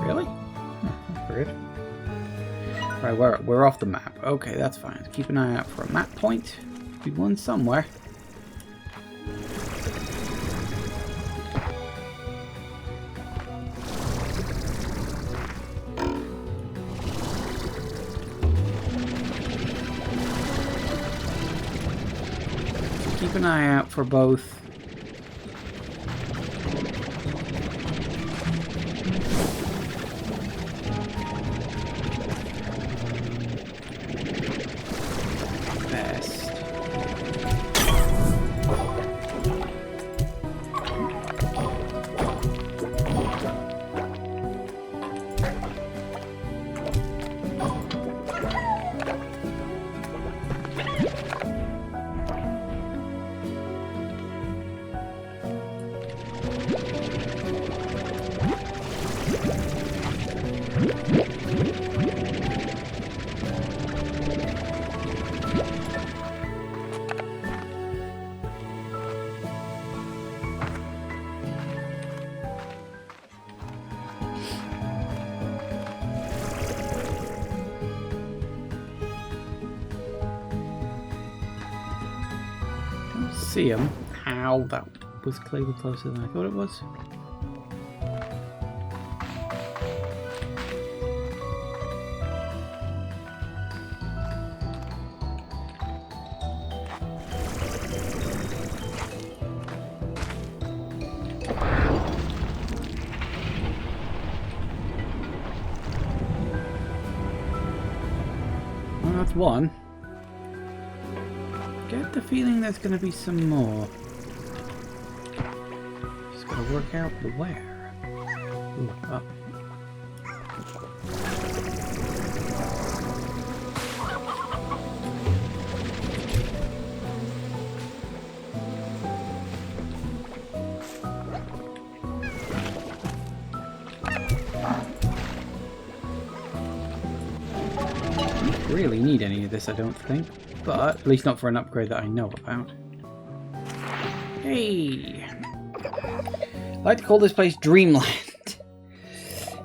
Really? Weird. Right, we're off the map. Okay, that's fine. Keep an eye out for a map point. Be one somewhere. Keep an eye out for both. See him. Ow, that was clearly closer than I thought it was. Well, that's one. Get the feeling there's going to be some more. Just got to work out the where. Ooh, up. really need any of this, I don't think. But at least not for an upgrade that I know about. Hey! I like to call this place Dreamland.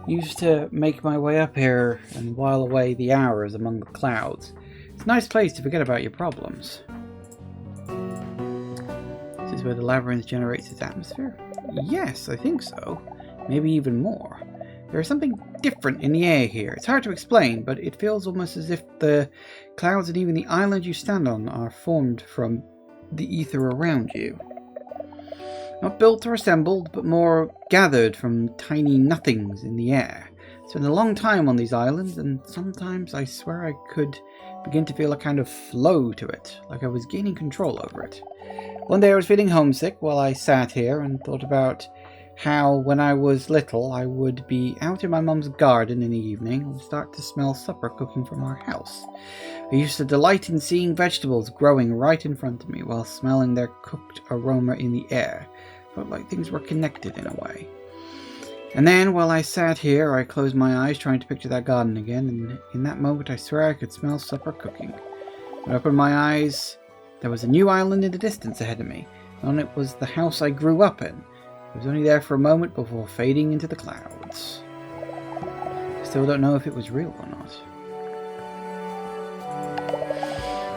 Used to make my way up here and while away the hours among the clouds. It's a nice place to forget about your problems. This is where the labyrinth generates its atmosphere? Yes, I think so. Maybe even more. There is something different in the air here. It's hard to explain, but it feels almost as if the clouds and even the island you stand on are formed from the ether around you. Not built or assembled, but more gathered from tiny nothings in the air. Spent a long time on these islands, and sometimes I swear I could begin to feel a kind of flow to it, like I was gaining control over it. One day I was feeling homesick while I sat here and thought about how, when I was little, I would be out in my mum's garden in the evening and start to smell supper cooking from our house. I used to delight in seeing vegetables growing right in front of me while smelling their cooked aroma in the air. Felt like things were connected in a way. And then, while I sat here, I closed my eyes trying to picture that garden again, and in that moment I swear I could smell supper cooking. When I opened my eyes, there was a new island in the distance ahead of me, and on it was the house I grew up in. It was only there for a moment before fading into the clouds. I still don't know if it was real or not.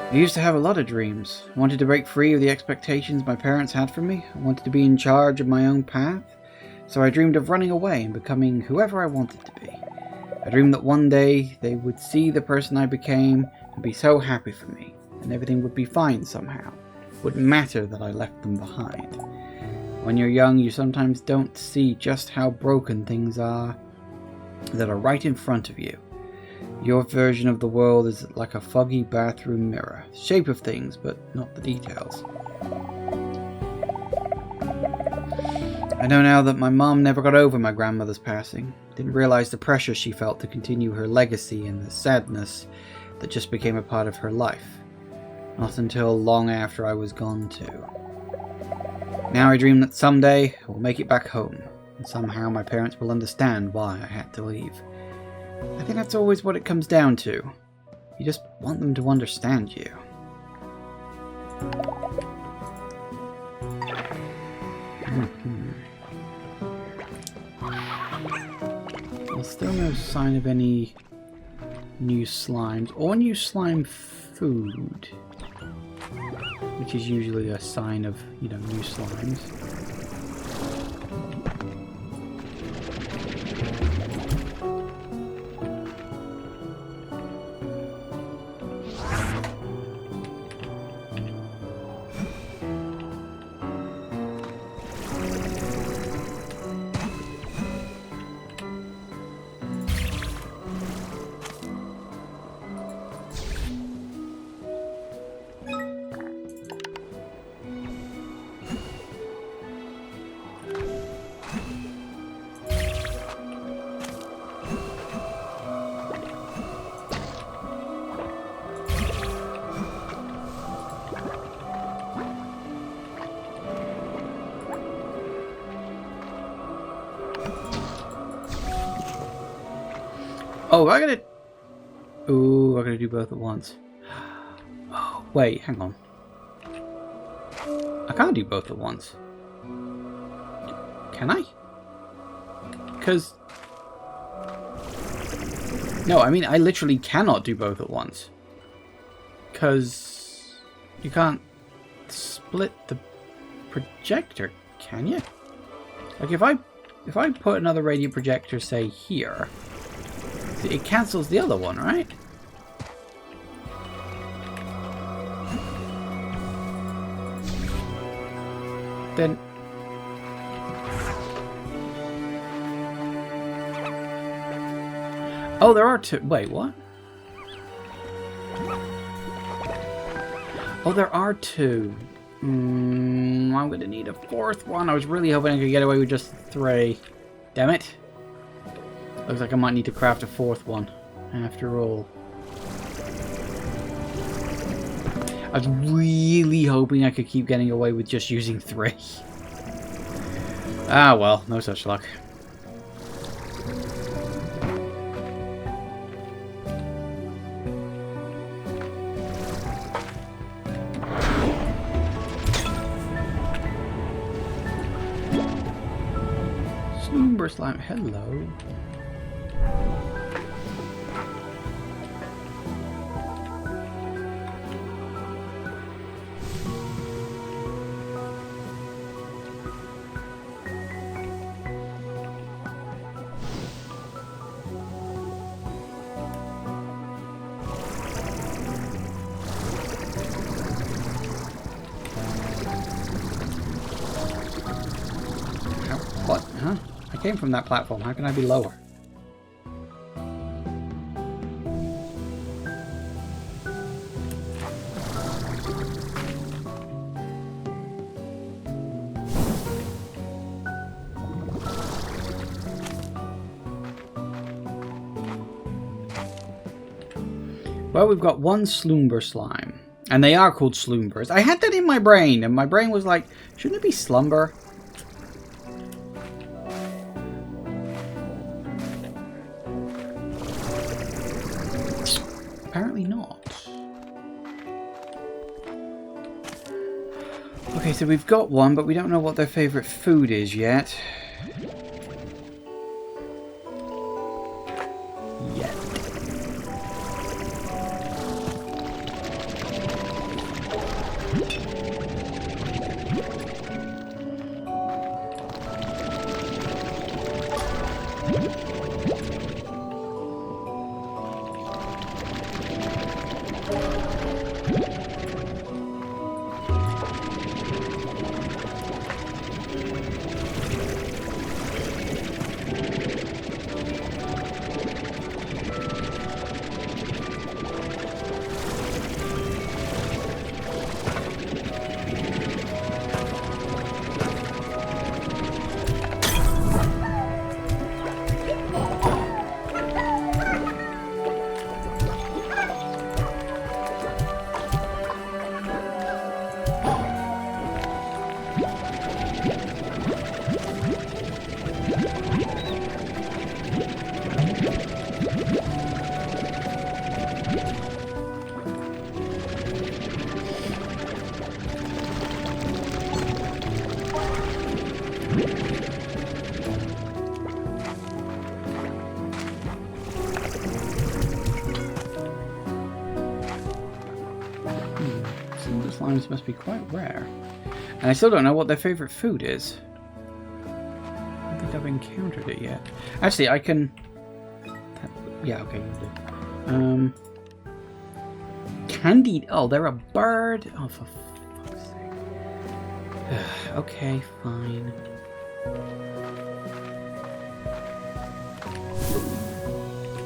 I used to have a lot of dreams. I wanted to break free of the expectations my parents had for me. I wanted to be in charge of my own path. So I dreamed of running away and becoming whoever I wanted to be. I dreamed that one day they would see the person I became and be so happy for me, and everything would be fine somehow. It wouldn't matter that I left them behind. When you're young, you sometimes don't see just how broken things are that are right in front of you. Your version of the world is like a foggy bathroom mirror, shape of things, but not the details. I know now that my mom never got over my grandmother's passing. Didn't realize the pressure she felt to continue her legacy and the sadness that just became a part of her life. Not until long after I was gone too. Now I dream that someday I will make it back home, and somehow my parents will understand why I had to leave. I think that's always what it comes down to. You just want them to understand you. Well, still no sign of any new slimes or new slime food, which is usually a sign of, new slimes. Oh, I gotta do both at once. Oh, wait, hang on. I can't do both at once. Can I? Because... No, I mean, I literally cannot do both at once. Because... you can't split the projector, can you? Like, if I put another radiant projector, say, here... it cancels the other one, right? Then... oh, there are two. Wait, what? Oh, there are two. I'm going to need a fourth one. I was really hoping I could get away with just three. Damn it. Looks like I might need to craft a fourth one, after all. I was really hoping I could keep getting away with just using three. Ah well, no such luck. Sloomber slime. Hello. What? Huh? I came from that platform. How can I be lower? Well, we've got one Sloomber slime. And they are called Sloombers. I had that in my brain, and my brain was like, shouldn't it be Slumber? Apparently not. Okay, so we've got one, but we don't know what their favorite food is yet. Slimes must be quite rare. And I still don't know what their favorite food is. I don't think I've encountered it yet. Actually, I can... Yeah, okay. Candied... Oh, they're a bird? Oh, for fuck's sake. Okay, fine.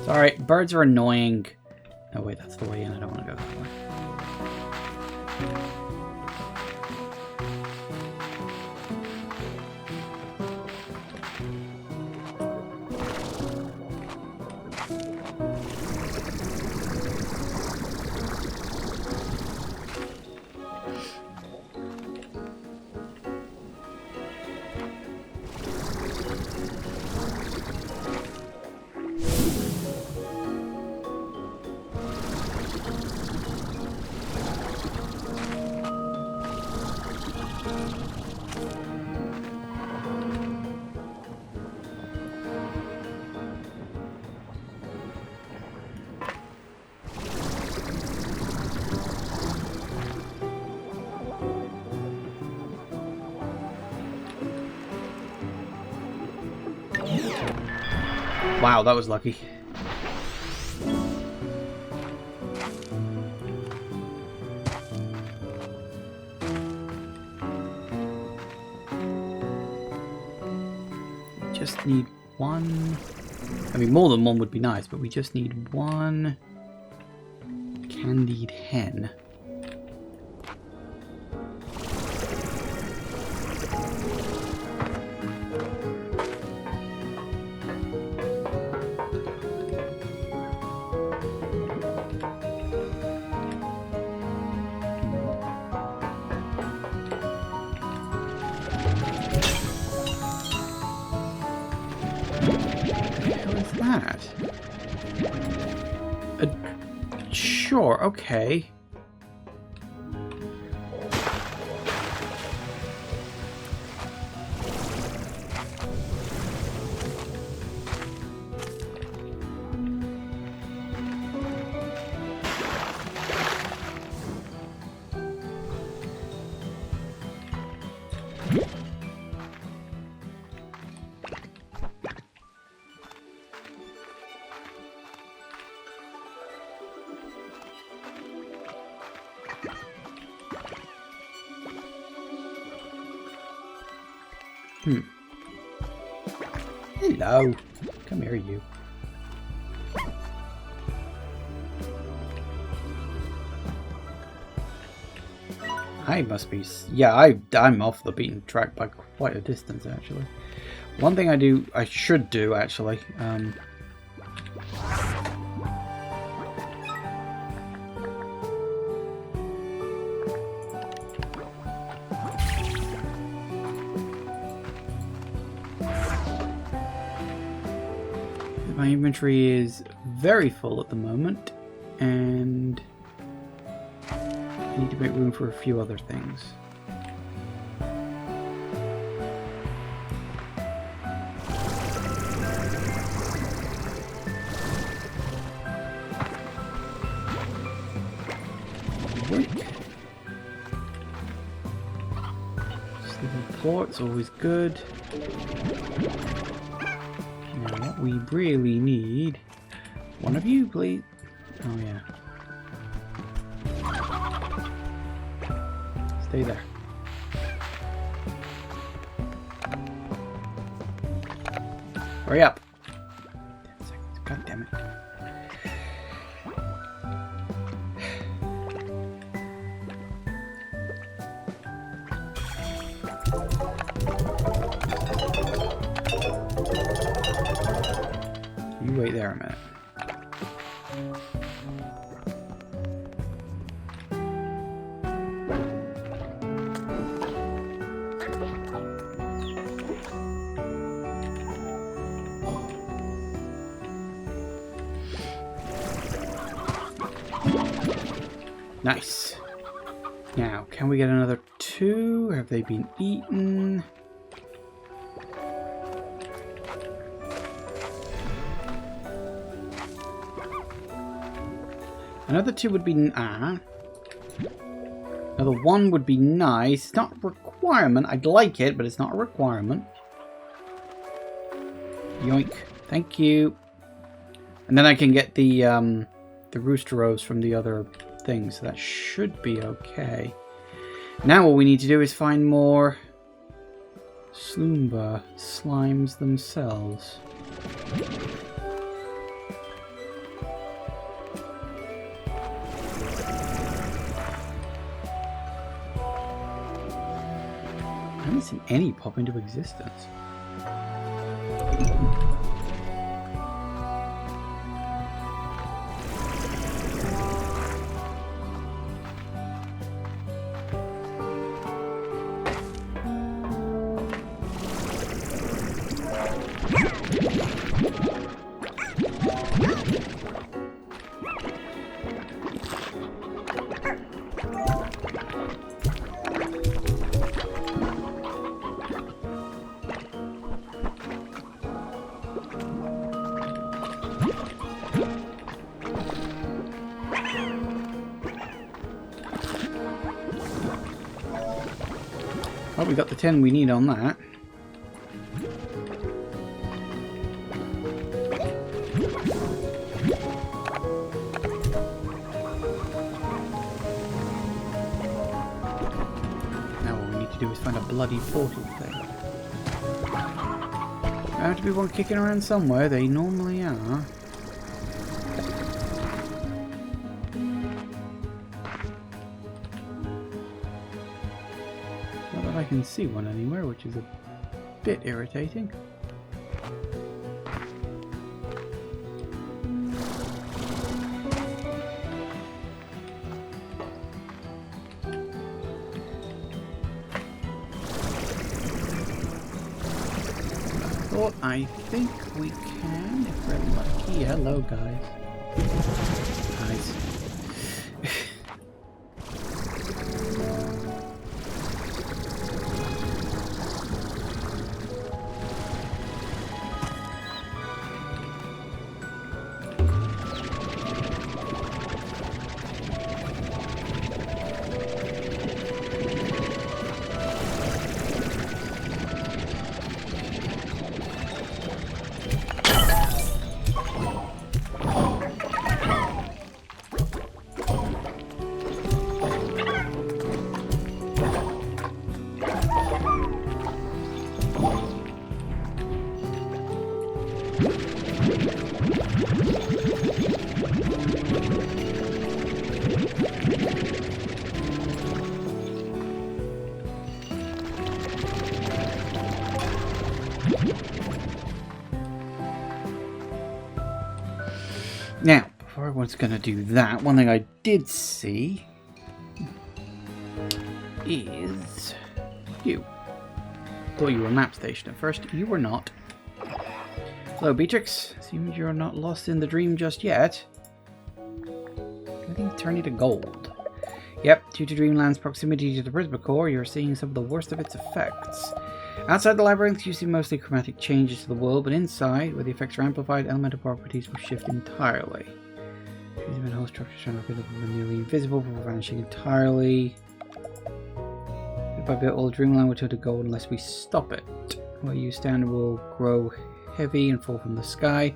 Sorry, birds are annoying. Oh wait, that's the way in. I don't want to go that way. Wow, that was lucky. Just need one. I mean, more than one would be nice, but we just need one candied hen. Sure, okay. Hello. Come here, you. I must be... Yeah, I'm off the beaten track by quite a distance, actually. One thing I should do, actually. My inventory is very full at the moment, and I need to make room for a few other things. Sleeping port's always good. Now what we really need... One of you, please. Oh yeah. Stay there. Hurry up. 10 seconds. God damn it. You wait there a minute. Nice. Now, can we get another 2? Have they been eaten? Another 2 would be... Another 1 would be nice. It's not a requirement. I'd like it, but it's not a requirement. Yoink. Thank you. And then I can get the rooster rows from the other things. So that should be okay. Now what we need to do is find more Sloomber slimes themselves. I haven't seen any pop into existence. Oh, we got the 10 we need on that. Now what we need to do is find a bloody portal thing. There have to be one kicking around somewhere, they normally are. I can see one anywhere, which is a bit irritating. Well, I think we can if we're lucky. Hello, guys. Nice. was going to do that. One thing I did see is you. Thought you were a map station at first. You were not. Hello, Beatrix. Seems you're not lost in the dream just yet. Everything's turning to gold. Yep, due to Dreamland's proximity to the Prisma Core, you're seeing some of the worst of its effects. Outside the labyrinth, you see mostly chromatic changes to the world, but inside, where the effects are amplified, elemental properties will shift entirely. These whole structures are nearly invisible before vanishing entirely. Bit by bit, all Dreamland will turn to gold unless we stop it. Where you stand will grow heavy and fall from the sky.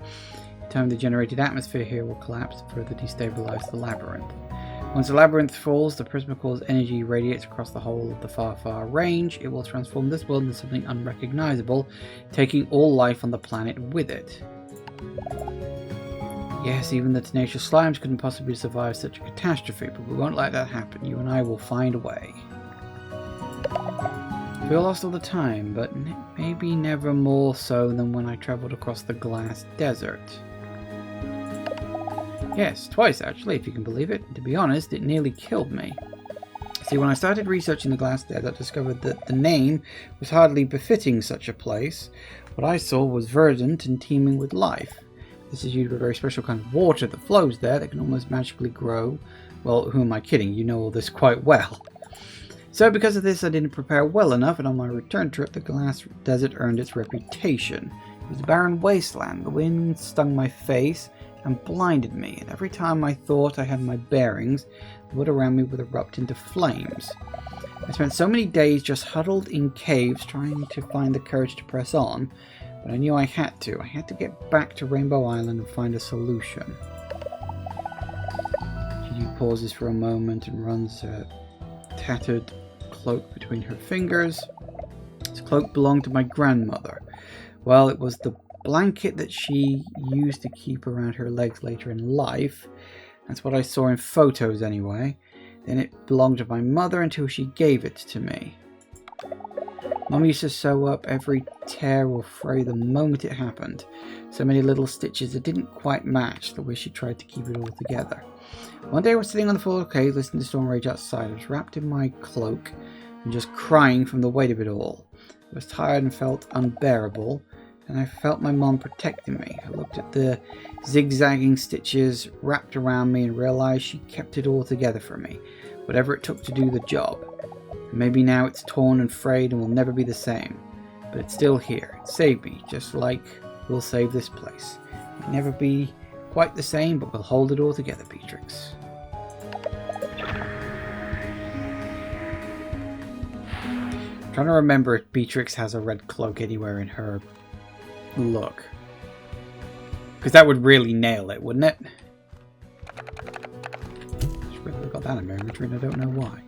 In time, the generated atmosphere here will collapse and further destabilize the labyrinth. Once the labyrinth falls, the Prisma Core's energy radiates across the whole of the far, far range. It will transform this world into something unrecognizable, taking all life on the planet with it. Yes, even the tenacious slimes couldn't possibly survive such a catastrophe, but we won't let that happen. You and I will find a way. I feel lost all the time, but maybe never more so than when I travelled across the glass desert. Yes, twice actually, if you can believe it. To be honest, it nearly killed me. See, when I started researching the glass desert, I discovered that the name was hardly befitting such a place. What I saw was verdant and teeming with life. This is due to a very special kind of water that flows there that can almost magically grow. Well, who am I kidding? You know all this quite well. So because of this, I didn't prepare well enough, and on my return trip, the glass desert earned its reputation. It was a barren wasteland. The wind stung my face and blinded me, and every time I thought I had my bearings, the wood around me would erupt into flames. I spent so many days just huddled in caves trying to find the courage to press on, but I knew I had to. I had to get back to Rainbow Island and find a solution. She pauses for a moment and runs a tattered cloak between her fingers. This cloak belonged to my grandmother. Well, it was the blanket that she used to keep around her legs later in life. That's what I saw in photos anyway. Then it belonged to my mother until she gave it to me. Mum used to sew up every tear or fray the moment it happened. So many little stitches that didn't quite match the way she tried to keep it all together. One day I was sitting on the floor of the cave listening to storm rage outside. I was wrapped in my cloak and just crying from the weight of it all. I was tired and felt unbearable, and I felt my mum protecting me. I looked at the zigzagging stitches wrapped around me and realized she kept it all together for me, whatever it took to do the job. And maybe now it's torn and frayed and will never be the same, but it's still here. It saved me, just like we'll save this place. It'll never be quite the same, but we'll hold it all together, Beatrix. I'm trying to remember if Beatrix has a red cloak anywhere in her look. Because that would really nail it, wouldn't it? Just really got that in my inventory and I don't know why.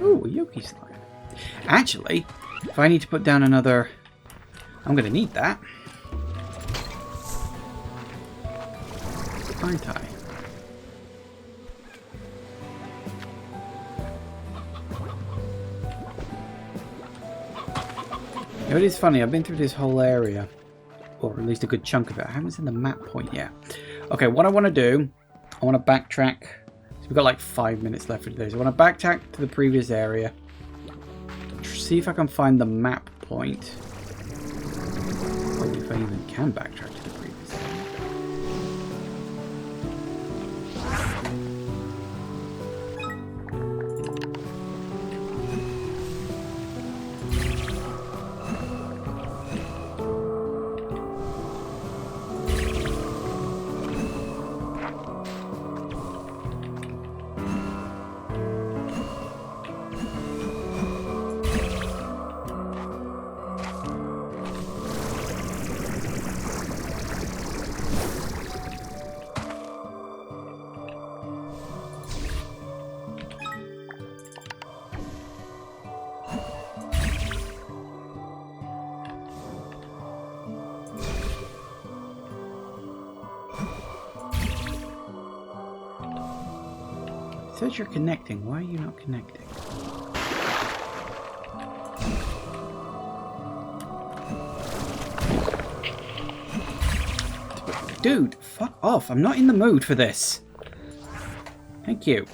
Ooh, a Yoki slime. Actually, if I need to put down another... I'm going to need that. Aren't I? You know, it is funny, I've been through this whole area, or at least a good chunk of it. I haven't seen the map point yet. Okay, what I want to do, I want to backtrack. So we've got like 5 minutes left for today. So I want to backtrack to the previous area. See if I can find the map point. Or if I even can backtrack to the previous area. It says you're connecting. Why are you not connecting? Dude, fuck off. I'm not in the mood for this. Thank you.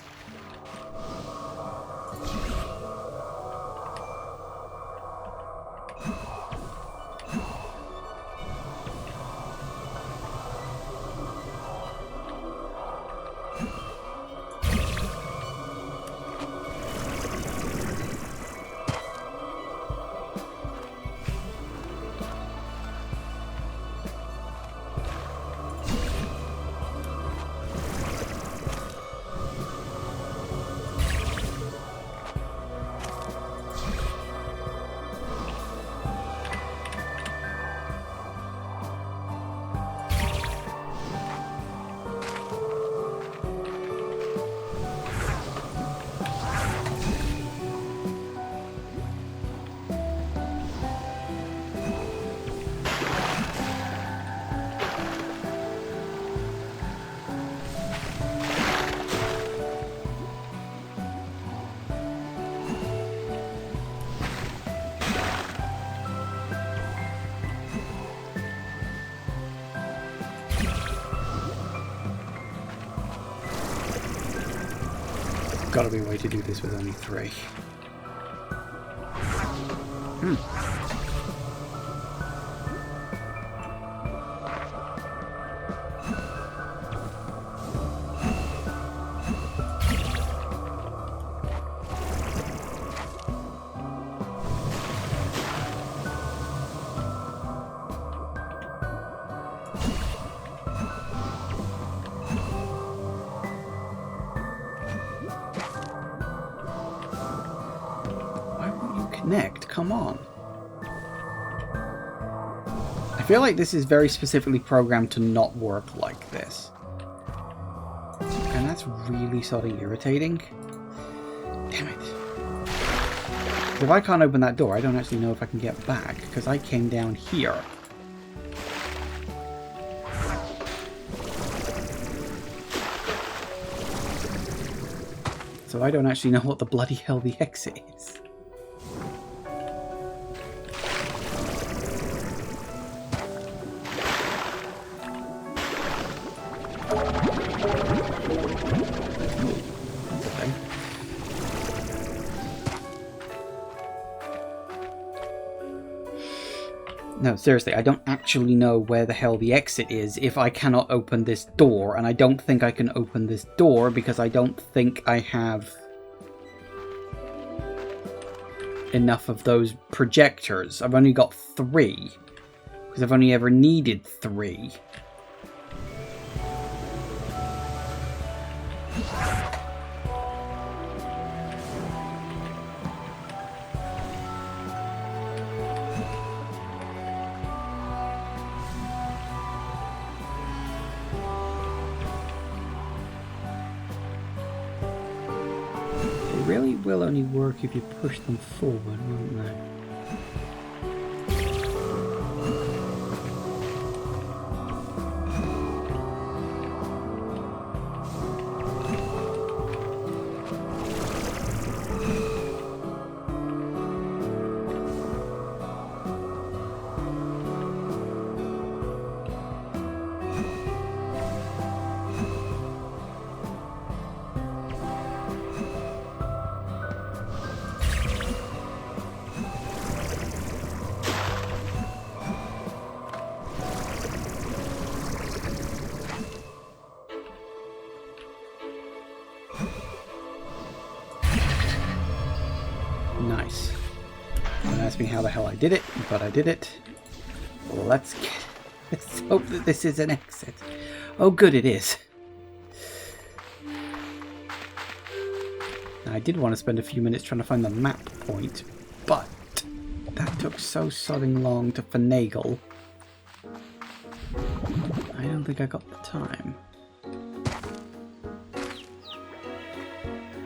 Gotta be a way to do this with only 3. Connect, come on. I feel like this is very specifically programmed to not work like this. And that's really sort of irritating. Damn it. If I can't open that door, I don't actually know if I can get back, because I came down here. So I don't actually know what the bloody hell the exit is. No, seriously, I don't actually know where the hell the exit is if I cannot open this door, and I don't think I can open this door because I don't think I have enough of those projectors. I've only got 3, because I've only ever needed 3. Really will only work if you push them forward, won't they? Nice. Don't ask me how the hell I did it, but I did it. Let's hope that this is an exit. Oh good, it is. Now, I did want to spend a few minutes trying to find the map point, but that took so sodding long to finagle. I don't think I got the time.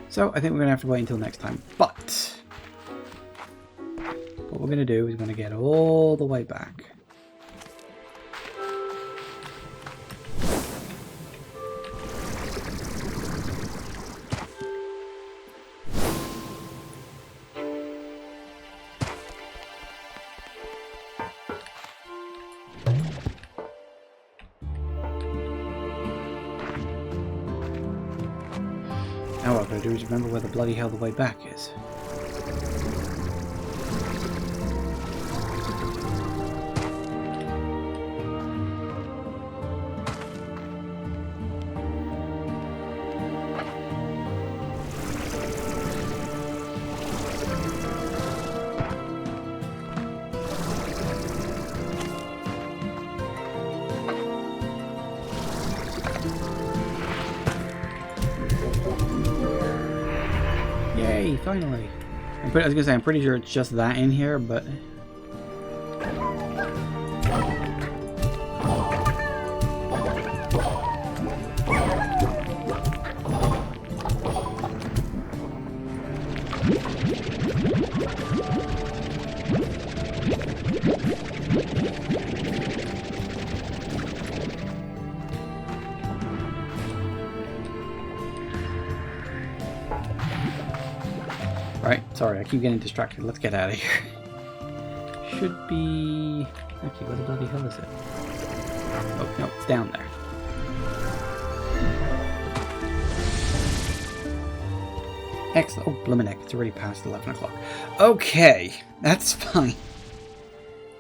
So I think we're going to have to wait until next time. But what we're going to do is we're going to get all the way back. Now what I've got to do is remember where the bloody hell the way back is. Yay, finally. I was gonna say, I'm pretty sure it's just that in here, but... Right, sorry, I keep getting distracted. Let's get out of here. Should be... Actually, where the bloody hell is it? Oh, no, it's down there. Excellent. Oh, blimey, it's already past 11 o'clock. Okay, that's fine.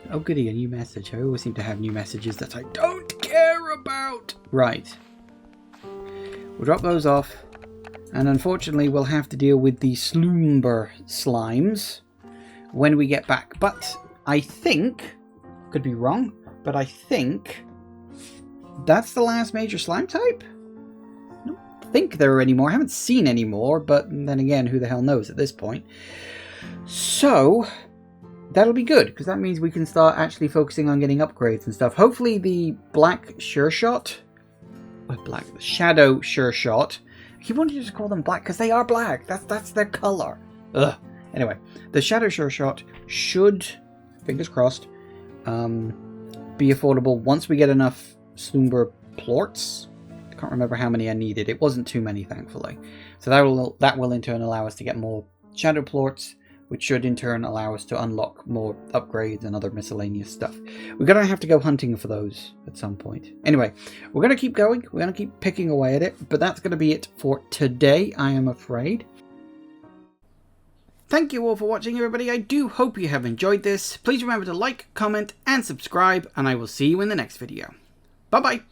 Oh, goody, a new message. I always seem to have new messages that I don't care about. Right. We'll drop those off. And unfortunately, we'll have to deal with the Sloomber slimes when we get back. But I think, could be wrong, but I think that's the last major slime type? I don't think there are any more. I haven't seen any more, but then again, who the hell knows at this point. So, that'll be good, because that means we can start actually focusing on getting upgrades and stuff. Hopefully the black sure shot, the shadow sure shot, I keep wanting to just call them black because they are black. That's their color. Ugh. Anyway, the Shadow Sure Shot should, fingers crossed, be affordable once we get enough Sloomber plorts. I can't remember how many I needed. It wasn't too many, thankfully. So that will in turn allow us to get more Shadow plorts, which should in turn allow us to unlock more upgrades and other miscellaneous stuff. We're going to have to go hunting for those at some point. Anyway, we're going to keep going. We're going to keep picking away at it. But that's going to be it for today, I am afraid. Thank you all for watching, everybody. I do hope you have enjoyed this. Please remember to like, comment, and subscribe. And I will see you in the next video. Bye-bye.